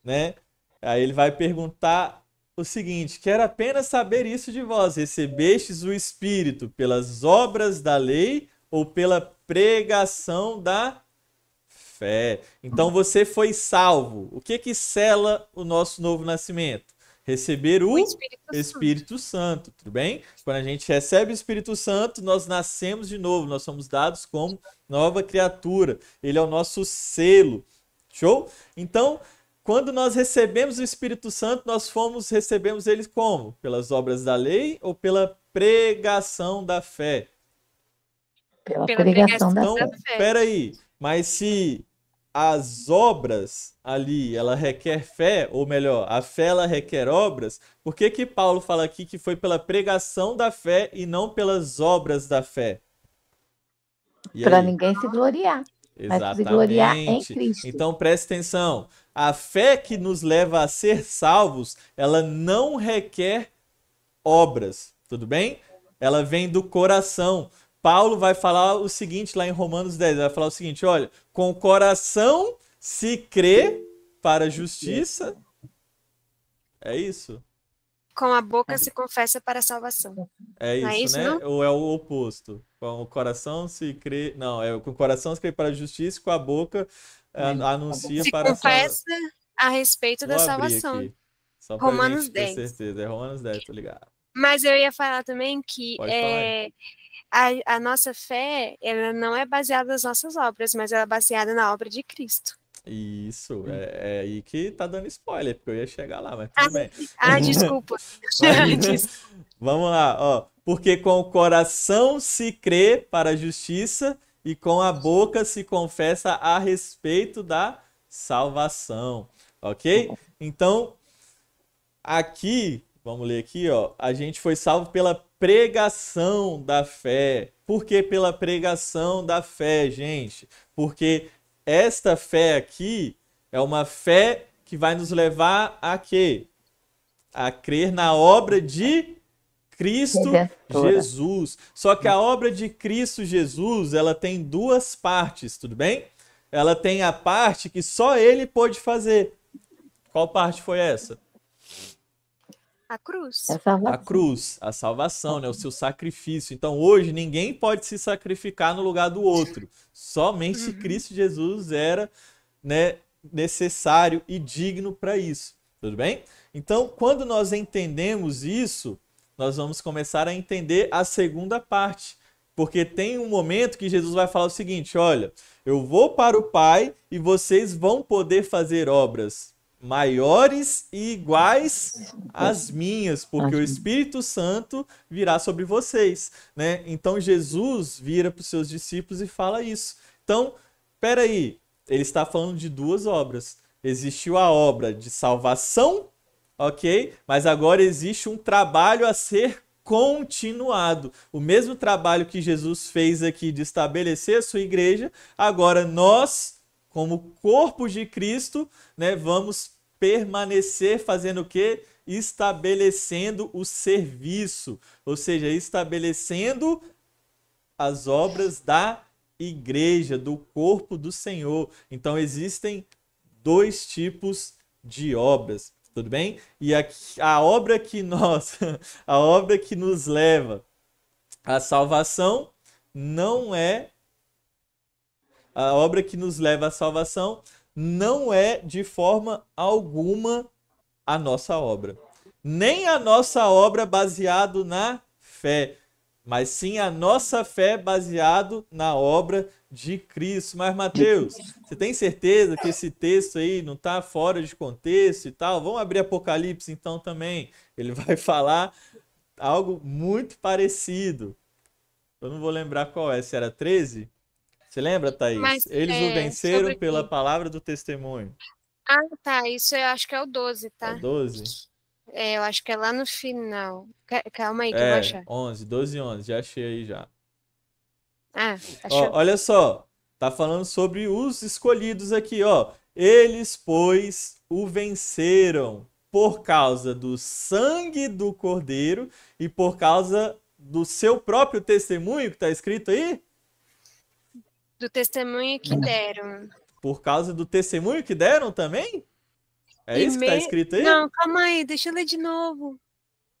B: né? Aí ele vai perguntar o seguinte: quero apenas saber isso de vós, recebestes o Espírito pelas obras da lei ou pela pregação da fé? Então você foi salvo. O que sela o nosso novo nascimento? Receber o Espírito Santo, tudo bem? Quando a gente recebe o Espírito Santo, nós nascemos de novo, nós somos dados como nova criatura. Ele é o nosso selo. Show? Então, quando nós recebemos o Espírito Santo, recebemos ele como? Pelas obras da lei ou pela pregação da fé?
C: Pela pregação da
B: Então,
C: fé.
B: peraí, mas se as obras ali, ela requer fé, ou melhor, a fé ela requer obras, por que Paulo fala aqui que foi pela pregação da fé e não pelas obras da fé?
C: Para ninguém se gloriar. Mas se gloriar em
B: Exatamente.
C: Cristo.
B: Então preste atenção. A fé que nos leva a ser salvos, ela não requer obras, tudo bem? Ela vem do coração. Paulo vai falar o seguinte lá em Romanos 10, vai falar o seguinte, olha, com o coração se crê para a justiça. É isso?
A: Com a boca se confessa para a salvação.
B: É
A: Não é
B: isso,
A: isso,
B: né?
A: não?
B: Ou é o oposto? Com o coração se crê... Não, com o coração se crê para a justiça e com a boca anuncia
A: Se
B: para a salvação.
A: confessa a respeito da
B: Vou abrir
A: salvação.
B: aqui, só pra
A: Romanos
B: gente ter
A: 10.
B: certeza. É Romanos 10, tô ligado.
A: Mas eu ia falar também que
B: Pode falar aí.
A: a nossa fé, ela não é baseada nas nossas obras, mas ela é baseada na obra de Cristo.
B: Isso, é aí que tá dando spoiler, porque eu ia chegar lá, mas
A: Ah,
B: tudo bem.
A: desculpa.
B: Vamos lá, ó. Porque com o coração se crê para a justiça e com a boca se confessa a respeito da salvação, ok? Então, aqui, vamos ler aqui, ó. A gente foi salvo pela pregação da fé. Por que pela pregação da fé, gente? Porque esta fé aqui é uma fé que vai nos levar a quê? A crer na obra de Cristo Jesus. Só que a obra de Cristo Jesus, ela tem duas partes, tudo bem? Ela tem a parte que só ele pôde fazer. Qual parte foi essa?
A: A cruz.
B: A cruz, a salvação, né? O seu sacrifício. Então hoje ninguém pode se sacrificar no lugar do outro. Somente Cristo Jesus era, né, necessário e digno para isso. Tudo bem? Então, quando nós entendemos isso, nós vamos começar a entender a segunda parte. Porque tem um momento que Jesus vai falar o seguinte: olha, eu vou para o Pai e vocês vão poder fazer obras maiores e iguais às minhas, porque o Espírito Santo virá sobre vocês, né? Então Jesus vira para os seus discípulos e fala isso. Então, peraí, ele está falando de duas obras. existiu a obra de salvação, ok? Mas agora existe um trabalho a ser continuado. O mesmo trabalho que Jesus fez aqui de estabelecer a sua igreja, agora nós, como corpo de Cristo, né, vamos permanecer fazendo o quê? Estabelecendo o serviço, ou seja, estabelecendo as obras da igreja, do corpo do Senhor. Então existem dois tipos de obras, tudo bem? E a obra que a obra que nos leva à salvação não é a obra que nos leva à salvação não é de forma alguma a nossa obra. Nem a nossa obra baseado na fé, mas sim a nossa fé baseado na obra de Cristo. Mas, Mateus, você tem certeza que esse texto aí não está fora de contexto e tal? Vamos abrir Apocalipse então também. Ele vai falar algo muito parecido. Eu não vou lembrar qual é, se era 13? Você lembra, Thaís?
A: Mas
B: Eles o venceram
A: sobre
B: pela palavra do testemunho.
A: Ah, tá. Isso eu acho que é o 12,
B: É
A: tá?
B: 12?
A: Eu acho que é lá no final. Calma aí que eu vou achar.
B: 11, 12 e 11. Já achei aí já.
A: Ah,
B: Ó,
A: achou?
B: olha só. Tá falando sobre os escolhidos aqui, ó. Eles, pois, o venceram por causa do sangue do Cordeiro e por causa do seu próprio testemunho, que tá escrito aí?
A: Do testemunho que deram.
B: Por causa do testemunho que deram também? É
A: E
B: isso que tá escrito aí?
A: Não, calma aí, deixa eu ler de novo.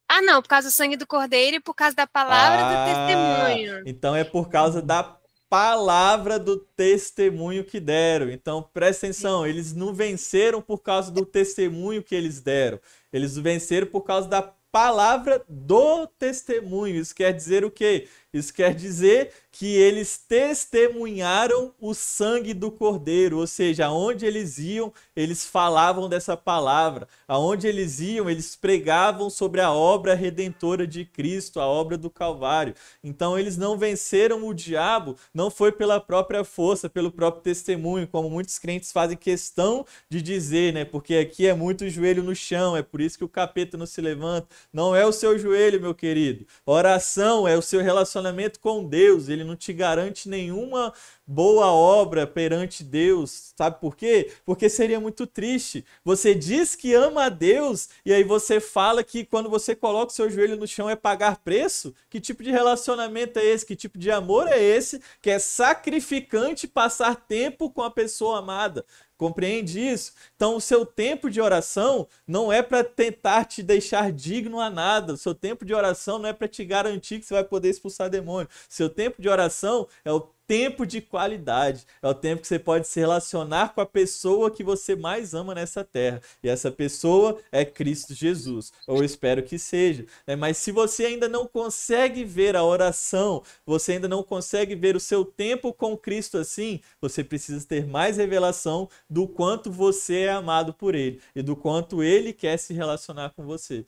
A: Ah, não, por causa do sangue do Cordeiro e por causa da palavra do testemunho.
B: Então é por causa da palavra do testemunho que deram. Então presta atenção, eles não venceram por causa do testemunho que eles deram. Eles venceram por causa da palavra do testemunho. Isso quer dizer o quê? Isso quer dizer que eles testemunharam o sangue do Cordeiro, ou seja, aonde eles iam, eles falavam dessa palavra. Aonde eles iam, eles pregavam sobre a obra redentora de Cristo, a obra do Calvário. Então eles não venceram o diabo, não foi pela própria força, pelo próprio testemunho, como muitos crentes fazem questão de dizer, né? Porque aqui é muito joelho no chão, é por isso que o capeta não se levanta. Não é o seu joelho, meu querido. Oração é o seu relacionamento com Deus. Ele não te garante nenhuma boa obra perante Deus. Sabe por quê? Porque seria muito triste. Você diz que ama a Deus e aí você fala que quando você coloca o seu joelho no chão é pagar preço? Que tipo de relacionamento é esse? Que tipo de amor é esse? Que é sacrificante passar tempo com a pessoa amada. Compreende isso? Então, o seu tempo de oração não é para tentar te deixar digno a nada. O seu tempo de oração não é para te garantir que você vai poder expulsar demônio. Seu tempo de oração é o tempo de qualidade. É o tempo que você pode se relacionar com a pessoa que você mais ama nessa terra. E essa pessoa é Cristo Jesus. Eu espero que seja. Mas se você ainda não consegue ver a oração, você ainda não consegue ver o seu tempo com Cristo assim, você precisa ter mais revelação do quanto você é amado por Ele e do quanto Ele quer se relacionar com você.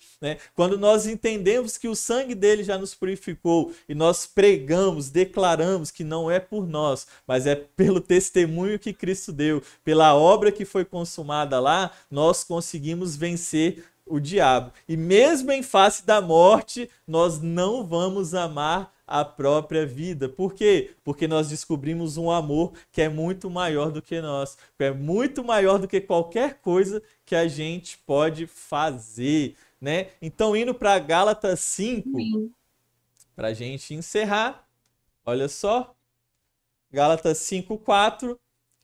B: Quando nós entendemos que o sangue dele já nos purificou e nós pregamos, declaramos que não é por nós, mas é pelo testemunho que Cristo deu, pela obra que foi consumada lá, nós conseguimos vencer o diabo. E mesmo em face da morte, nós não vamos amar a própria vida. Por quê? Porque nós descobrimos um amor que é muito maior do que nós, que é muito maior do que qualquer coisa que a gente pode fazer, né? Então, indo para Gálatas 5, para a gente encerrar, olha só, Gálatas 5:4.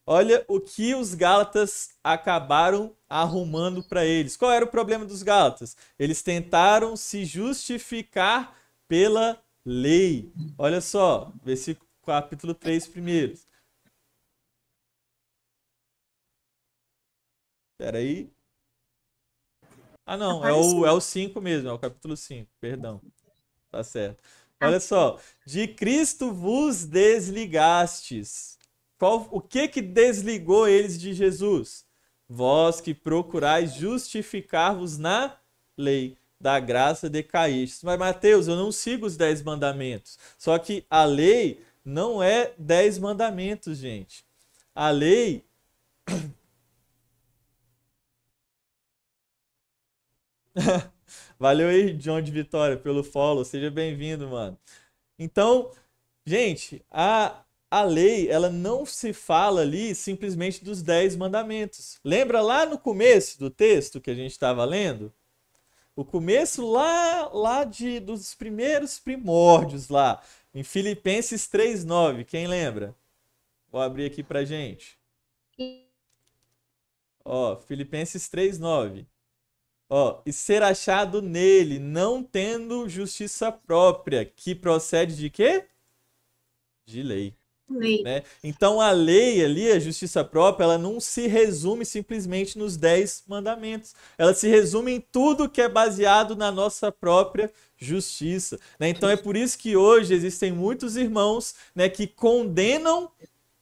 B: Olha o que os Gálatas acabaram arrumando para eles. Qual era o problema dos Gálatas? Eles tentaram se justificar pela lei. Olha só, versículo capítulo 3 primeiro. Espera aí. Ah, não, é o 5 mesmo, é o capítulo 5, perdão. Tá certo. Olha só, de Cristo vos desligastes. O que desligou eles de Jesus? Vós que procurais justificar-vos na lei, da graça decaístes. Mas, Mateus, eu não sigo os 10 mandamentos. Só que a lei não é 10 mandamentos, gente. A lei Valeu aí, John de Vitória, pelo follow. Seja bem-vindo, mano. Então, gente, a lei, ela não se fala ali simplesmente dos 10 mandamentos. Lembra lá no começo do texto que a gente estava lendo? O começo dos primeiros primórdios lá, em Filipenses 3:9. Quem lembra? Vou abrir aqui pra gente. Ó, Filipenses 3:9. Ó, e ser achado nele, não tendo justiça própria, que procede de quê? De lei.
A: Lei.
B: Né? Então a lei ali, a justiça própria, ela não se resume simplesmente nos 10 mandamentos. Ela se resume em tudo que é baseado na nossa própria justiça. Né? Então é por isso que hoje existem muitos irmãos, né, que condenam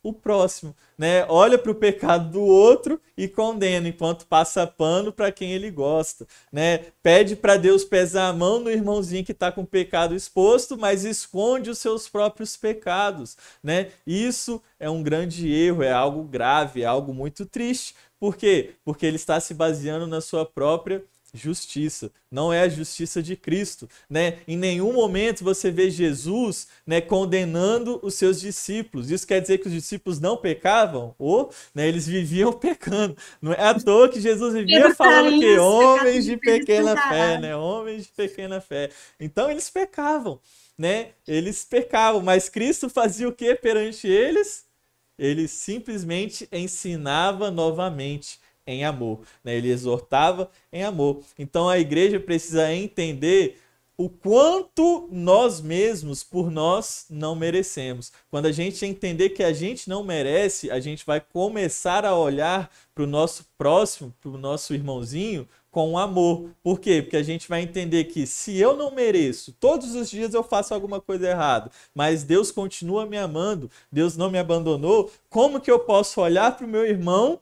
B: o próximo, né? Olha para o pecado do outro e condena, enquanto passa pano para quem ele gosta, né? Pede para Deus pesar a mão no irmãozinho que está com o pecado exposto, mas esconde os seus próprios pecados, né? Isso é um grande erro, é algo grave, é algo muito triste. Por quê? Porque ele está se baseando na sua própria justiça, não é a justiça de Cristo, né? Em nenhum momento você vê Jesus, né, condenando os seus discípulos. Isso quer dizer que os discípulos não pecavam? Ou, né, eles viviam pecando. Não é à toa que Jesus vivia falando que homens de pequena fé, né? Homens de pequena fé. Então eles pecavam, né? Eles pecavam, mas Cristo fazia o que perante eles? Ele simplesmente ensinava novamente em amor, né? Ele exortava em amor. Então a igreja precisa entender o quanto nós mesmos, por nós, não merecemos. Quando a gente entender que a gente não merece, a gente vai começar a olhar para o nosso próximo, para o nosso irmãozinho, com amor. Por quê? Porque a gente vai entender que se eu não mereço, todos os dias eu faço alguma coisa errada, mas Deus continua me amando, Deus não me abandonou, como que eu posso olhar para o meu irmão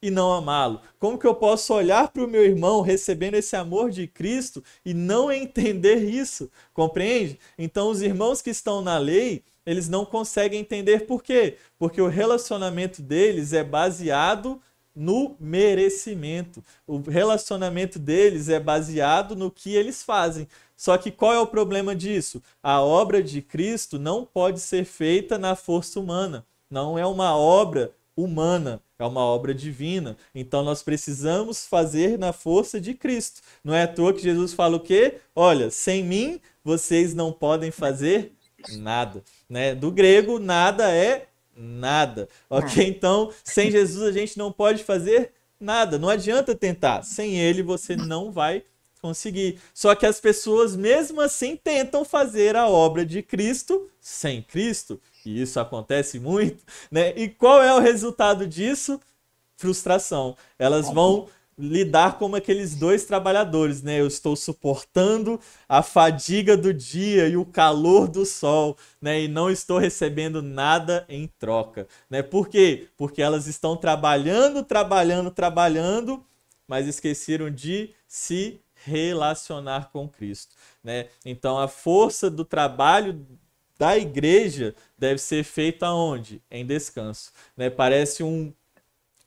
B: e não amá-lo? Como que eu posso olhar para o meu irmão recebendo esse amor de Cristo e não entender isso? Compreende? Então, os irmãos que estão na lei, eles não conseguem entender por quê? Porque o relacionamento deles é baseado no merecimento. O relacionamento deles é baseado no que eles fazem. Só que qual é o problema disso? A obra de Cristo não pode ser feita na força humana. Não é uma obra humana, é uma obra divina. Então nós precisamos fazer na força de Cristo. Não é à toa que Jesus fala o quê? Olha, sem mim vocês não podem fazer nada, né? Do grego, nada é nada. Ok? Então, sem Jesus a gente não pode fazer nada. Não adianta tentar. Sem ele você não vai conseguir. Só que as pessoas mesmo assim tentam fazer a obra de Cristo sem Cristo. E isso acontece muito, né? E qual é o resultado disso? Frustração. Elas vão lidar como aqueles dois trabalhadores, né? Eu estou suportando a fadiga do dia e o calor do sol, né? E não estou recebendo nada em troca, né? Por quê? Porque elas estão trabalhando, mas esqueceram de se relacionar com Cristo, né? Então a força do trabalho da igreja deve ser feita aonde? Em descanso, né? Parece um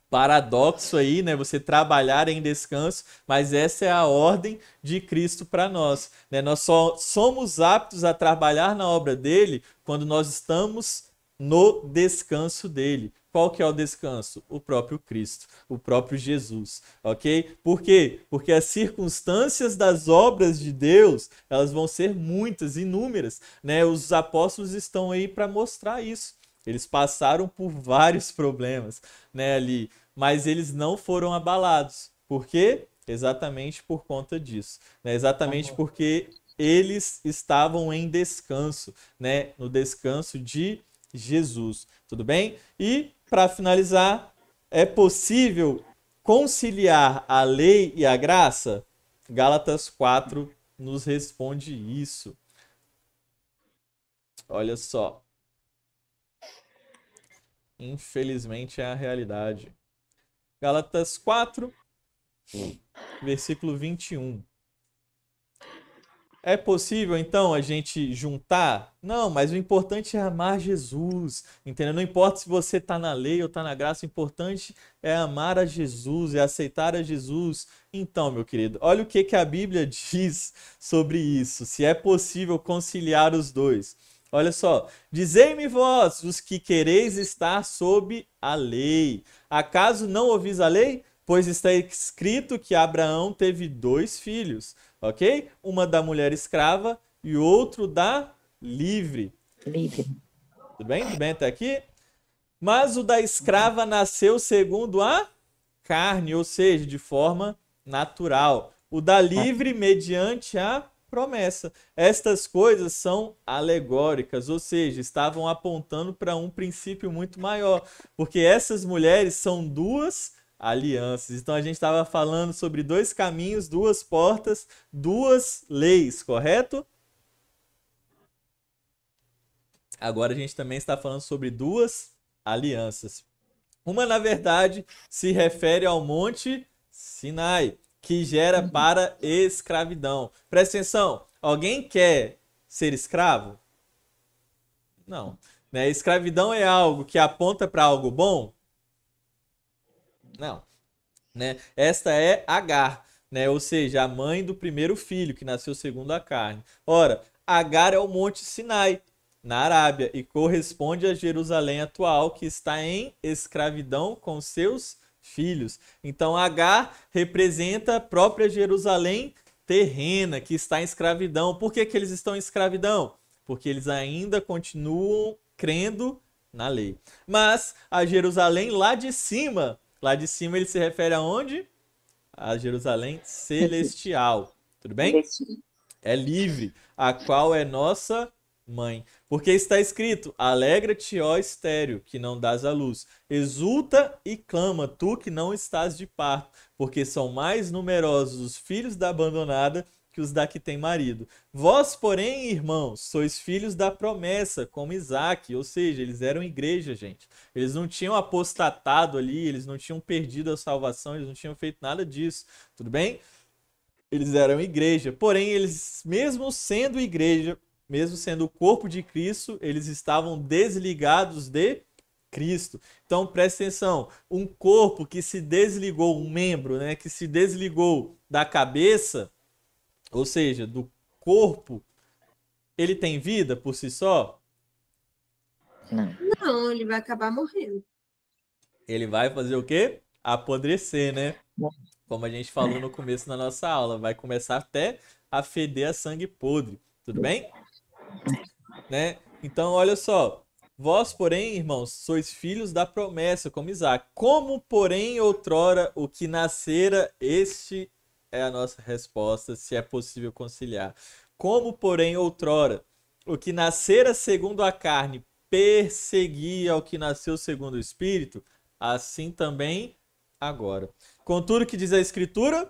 B: paradoxo aí, né? Você trabalhar em descanso, mas essa é a ordem de Cristo para nós, né? Nós só somos aptos a trabalhar na obra dele quando nós estamos no descanso dele. Qual que é o descanso? O próprio Cristo, o próprio Jesus, ok? Por quê? Porque as circunstâncias das obras de Deus, elas vão ser muitas, inúmeras, né? Os apóstolos estão aí para mostrar isso. Eles passaram por vários problemas, né, ali, mas eles não foram abalados. Por quê? Exatamente por conta disso, né? Exatamente porque eles estavam em descanso, né? No descanso de Jesus, tudo bem? E para finalizar, é possível conciliar a lei e a graça? Gálatas 4 nos responde isso. Olha só. Infelizmente é a realidade. Gálatas 4, versículo 21. É possível, então, a gente juntar? Não, mas o importante é amar Jesus, entendeu? Não importa se você está na lei ou está na graça, o importante é amar a Jesus, é aceitar a Jesus. Então, meu querido, olha o que que a Bíblia diz sobre isso, se é possível conciliar os dois. Olha só, dizei-me vós, os que quereis estar sob a lei. Acaso não ouvis a lei? Pois está escrito que Abraão teve 2 filhos, ok? Uma da mulher escrava e outro da livre.
C: Livre.
B: Tudo bem? Tudo bem até aqui? Mas o da escrava nasceu segundo a carne, ou seja, de forma natural. O da livre mediante a promessa. Estas coisas são alegóricas, ou seja, estavam apontando para um princípio muito maior, porque essas mulheres são 2 alianças. Então a gente estava falando sobre 2 caminhos, 2 portas, 2 leis, correto? Agora a gente também está falando sobre 2 alianças. Uma, na verdade, se refere ao Monte Sinai, que gera para escravidão. Presta atenção, alguém quer ser escravo? Não. Né? Escravidão é algo que aponta para algo bom? Não. Né? Esta é Agar, né? Ou seja, a mãe do primeiro filho, que nasceu segundo a carne. Ora, Agar é o Monte Sinai, na Arábia, e corresponde a Jerusalém atual, que está em escravidão com seus filhos. Então, Agar representa a própria Jerusalém terrena, que está em escravidão. Por que que eles estão em escravidão? Porque eles ainda continuam crendo na lei. Mas a Jerusalém lá de cima ele se refere aonde? A Jerusalém celestial. Tudo bem? É livre, a qual é nossa mãe. Porque está escrito: alegra-te, ó estéril, que não dás à luz. Exulta e clama, tu que não estás de parto, porque são mais numerosos os filhos da abandonada que os da que tem marido. Vós, porém, irmãos, sois filhos da promessa, como Isaque. Ou seja, eles eram igreja, gente. Eles não tinham apostatado ali, eles não tinham perdido a salvação, eles não tinham feito nada disso. Tudo bem? Eles eram igreja. Porém, eles, mesmo sendo igreja, mesmo sendo o corpo de Cristo, eles estavam desligados de Cristo. Então, presta atenção, um corpo que se desligou, um membro, né, que se desligou da cabeça, ou seja, do corpo, ele tem vida por si só?
E: Não, ele vai acabar morrendo.
B: Ele vai fazer o quê? Apodrecer, né? Como a gente falou no começo da nossa aula, vai começar até a feder a sangue podre. Tudo bem? Né? Então, olha só. Vós, porém, irmãos, sois filhos da promessa, como Isaac. Como, porém, outrora o que nascera, este é a nossa resposta, se é possível conciliar. Como, porém, outrora o que nascera segundo a carne perseguia o que nasceu segundo o Espírito, assim também agora. Contudo, que diz a Escritura?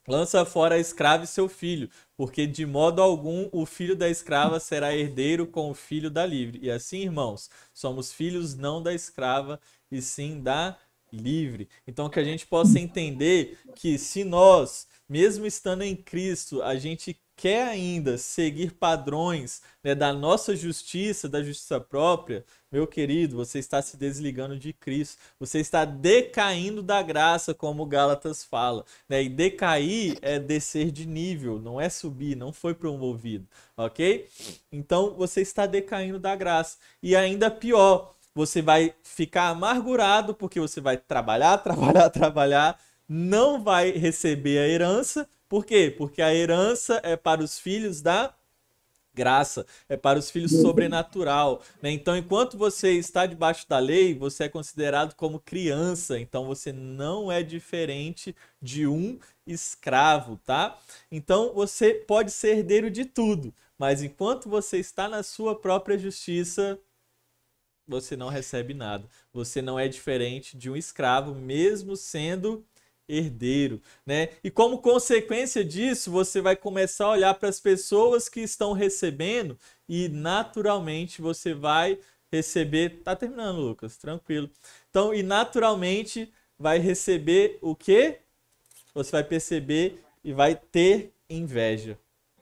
B: Lança fora a escrava e seu filho, porque de modo algum o filho da escrava será herdeiro com o filho da livre. E assim, irmãos, somos filhos não da escrava, e sim da livre. Então, que a gente possa entender que se nós, mesmo estando em Cristo, a gente quer ainda seguir padrões, né, da nossa justiça, da justiça própria, meu querido, você está se desligando de Cristo, você está decaindo da graça, como Gálatas fala, né? E decair é descer de nível, não é subir, não foi promovido, ok? Então você está decaindo da graça. E ainda pior, você vai ficar amargurado porque você vai trabalhar, não vai receber a herança. Por quê? Porque a herança é para os filhos da graça, é para os filhos sobrenatural, né? Então, enquanto você está debaixo da lei, você é considerado como criança, então você não é diferente de um escravo, tá? Então, você pode ser herdeiro de tudo, mas enquanto você está na sua própria justiça, você não recebe nada. Você não é diferente de um escravo, mesmo sendo herdeiro, né? E como consequência disso, você vai começar a olhar para as pessoas que estão recebendo e naturalmente você vai receber. Tá terminando, Lucas, tranquilo. Então, e naturalmente vai receber o quê? Você vai perceber e vai ter inveja,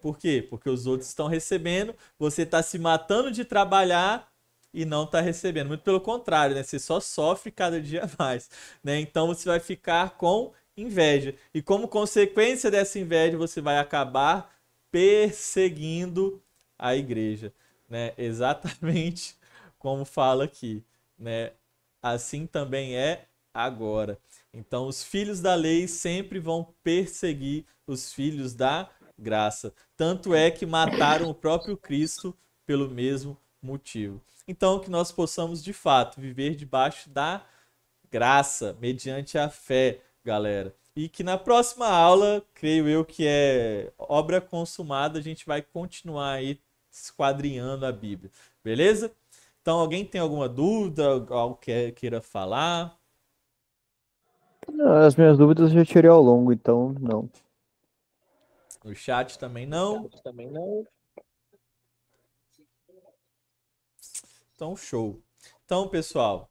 B: Por quê? Porque os outros estão recebendo, você está se matando de trabalhar e não está recebendo. Muito pelo contrário, né? Você só sofre cada dia mais, né? Então você vai ficar com inveja. E como consequência dessa inveja, você vai acabar perseguindo a igreja, né? Exatamente como fala aqui, né? Assim também é agora. Então, os filhos da lei sempre vão perseguir os filhos da graça. Tanto é que mataram o próprio Cristo pelo mesmo motivo. Então, que nós possamos, de fato, viver debaixo da graça, mediante a fé, galera. E que na próxima aula, creio eu que é obra consumada, a gente vai continuar aí esquadrinhando a Bíblia. Beleza? Então, alguém tem alguma dúvida, algo que queira falar?
D: As minhas dúvidas eu já tirei ao longo, então não.
B: No chat também não? Então, show. Então, pessoal,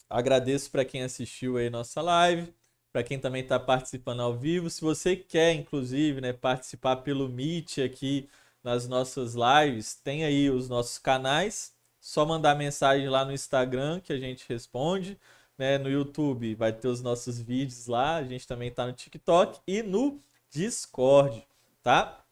B: agradeço para quem assistiu aí nossa live, para quem também está participando ao vivo. Se você quer, inclusive, né, participar pelo Meet aqui nas nossas lives, tem aí os nossos canais. Só mandar mensagem lá no Instagram que a gente responde. Né? No YouTube vai ter os nossos vídeos lá. A gente também está no TikTok e no Discord, tá?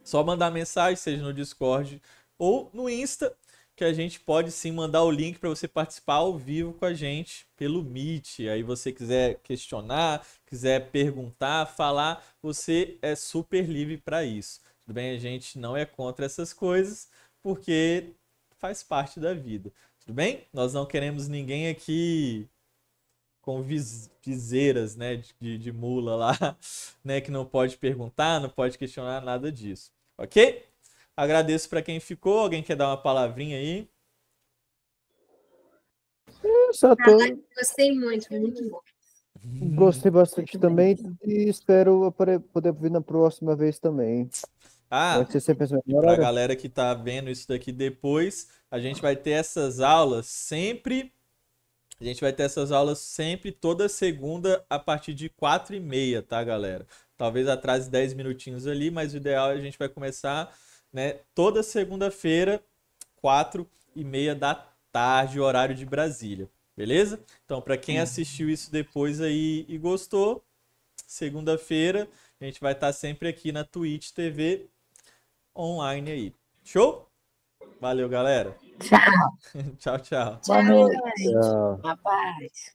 B: Só mandar mensagem, seja no Discord ou no Insta, que a gente pode sim mandar o link para você participar ao vivo com a gente pelo Meet. Aí você quiser questionar, quiser perguntar, falar, você é super livre para isso. Tudo bem? A gente não é contra essas coisas, porque faz parte da vida. Tudo bem? Nós não queremos ninguém aqui com viseiras, né, de mula lá, né, que não pode perguntar, não pode questionar nada disso. Ok? Agradeço para quem ficou. Alguém quer dar uma palavrinha aí?
D: Só tô...
A: Gostei muito, foi muito bom.
D: Gostei bastante também e espero poder vir na próxima vez também.
B: Ah,
D: Vai ser sempre a mesma
B: para a
D: hora?
B: galera que tá vendo isso daqui depois, a gente vai ter essas aulas sempre. A gente vai ter essas aulas sempre, toda segunda, a partir de 4h30, tá, galera? Talvez atrase 10 minutinhos ali, mas o ideal é a gente vai começar, né, toda segunda-feira, 4h30 da tarde, horário de Brasília. Beleza? Então, para quem assistiu isso depois aí e gostou, segunda-feira a gente vai estar sempre aqui na Twitch TV online aí. Show? Valeu, galera.
C: Tchau.
B: Tchau, tchau.
C: Boa noite.
D: Tchau.
C: Uma paz.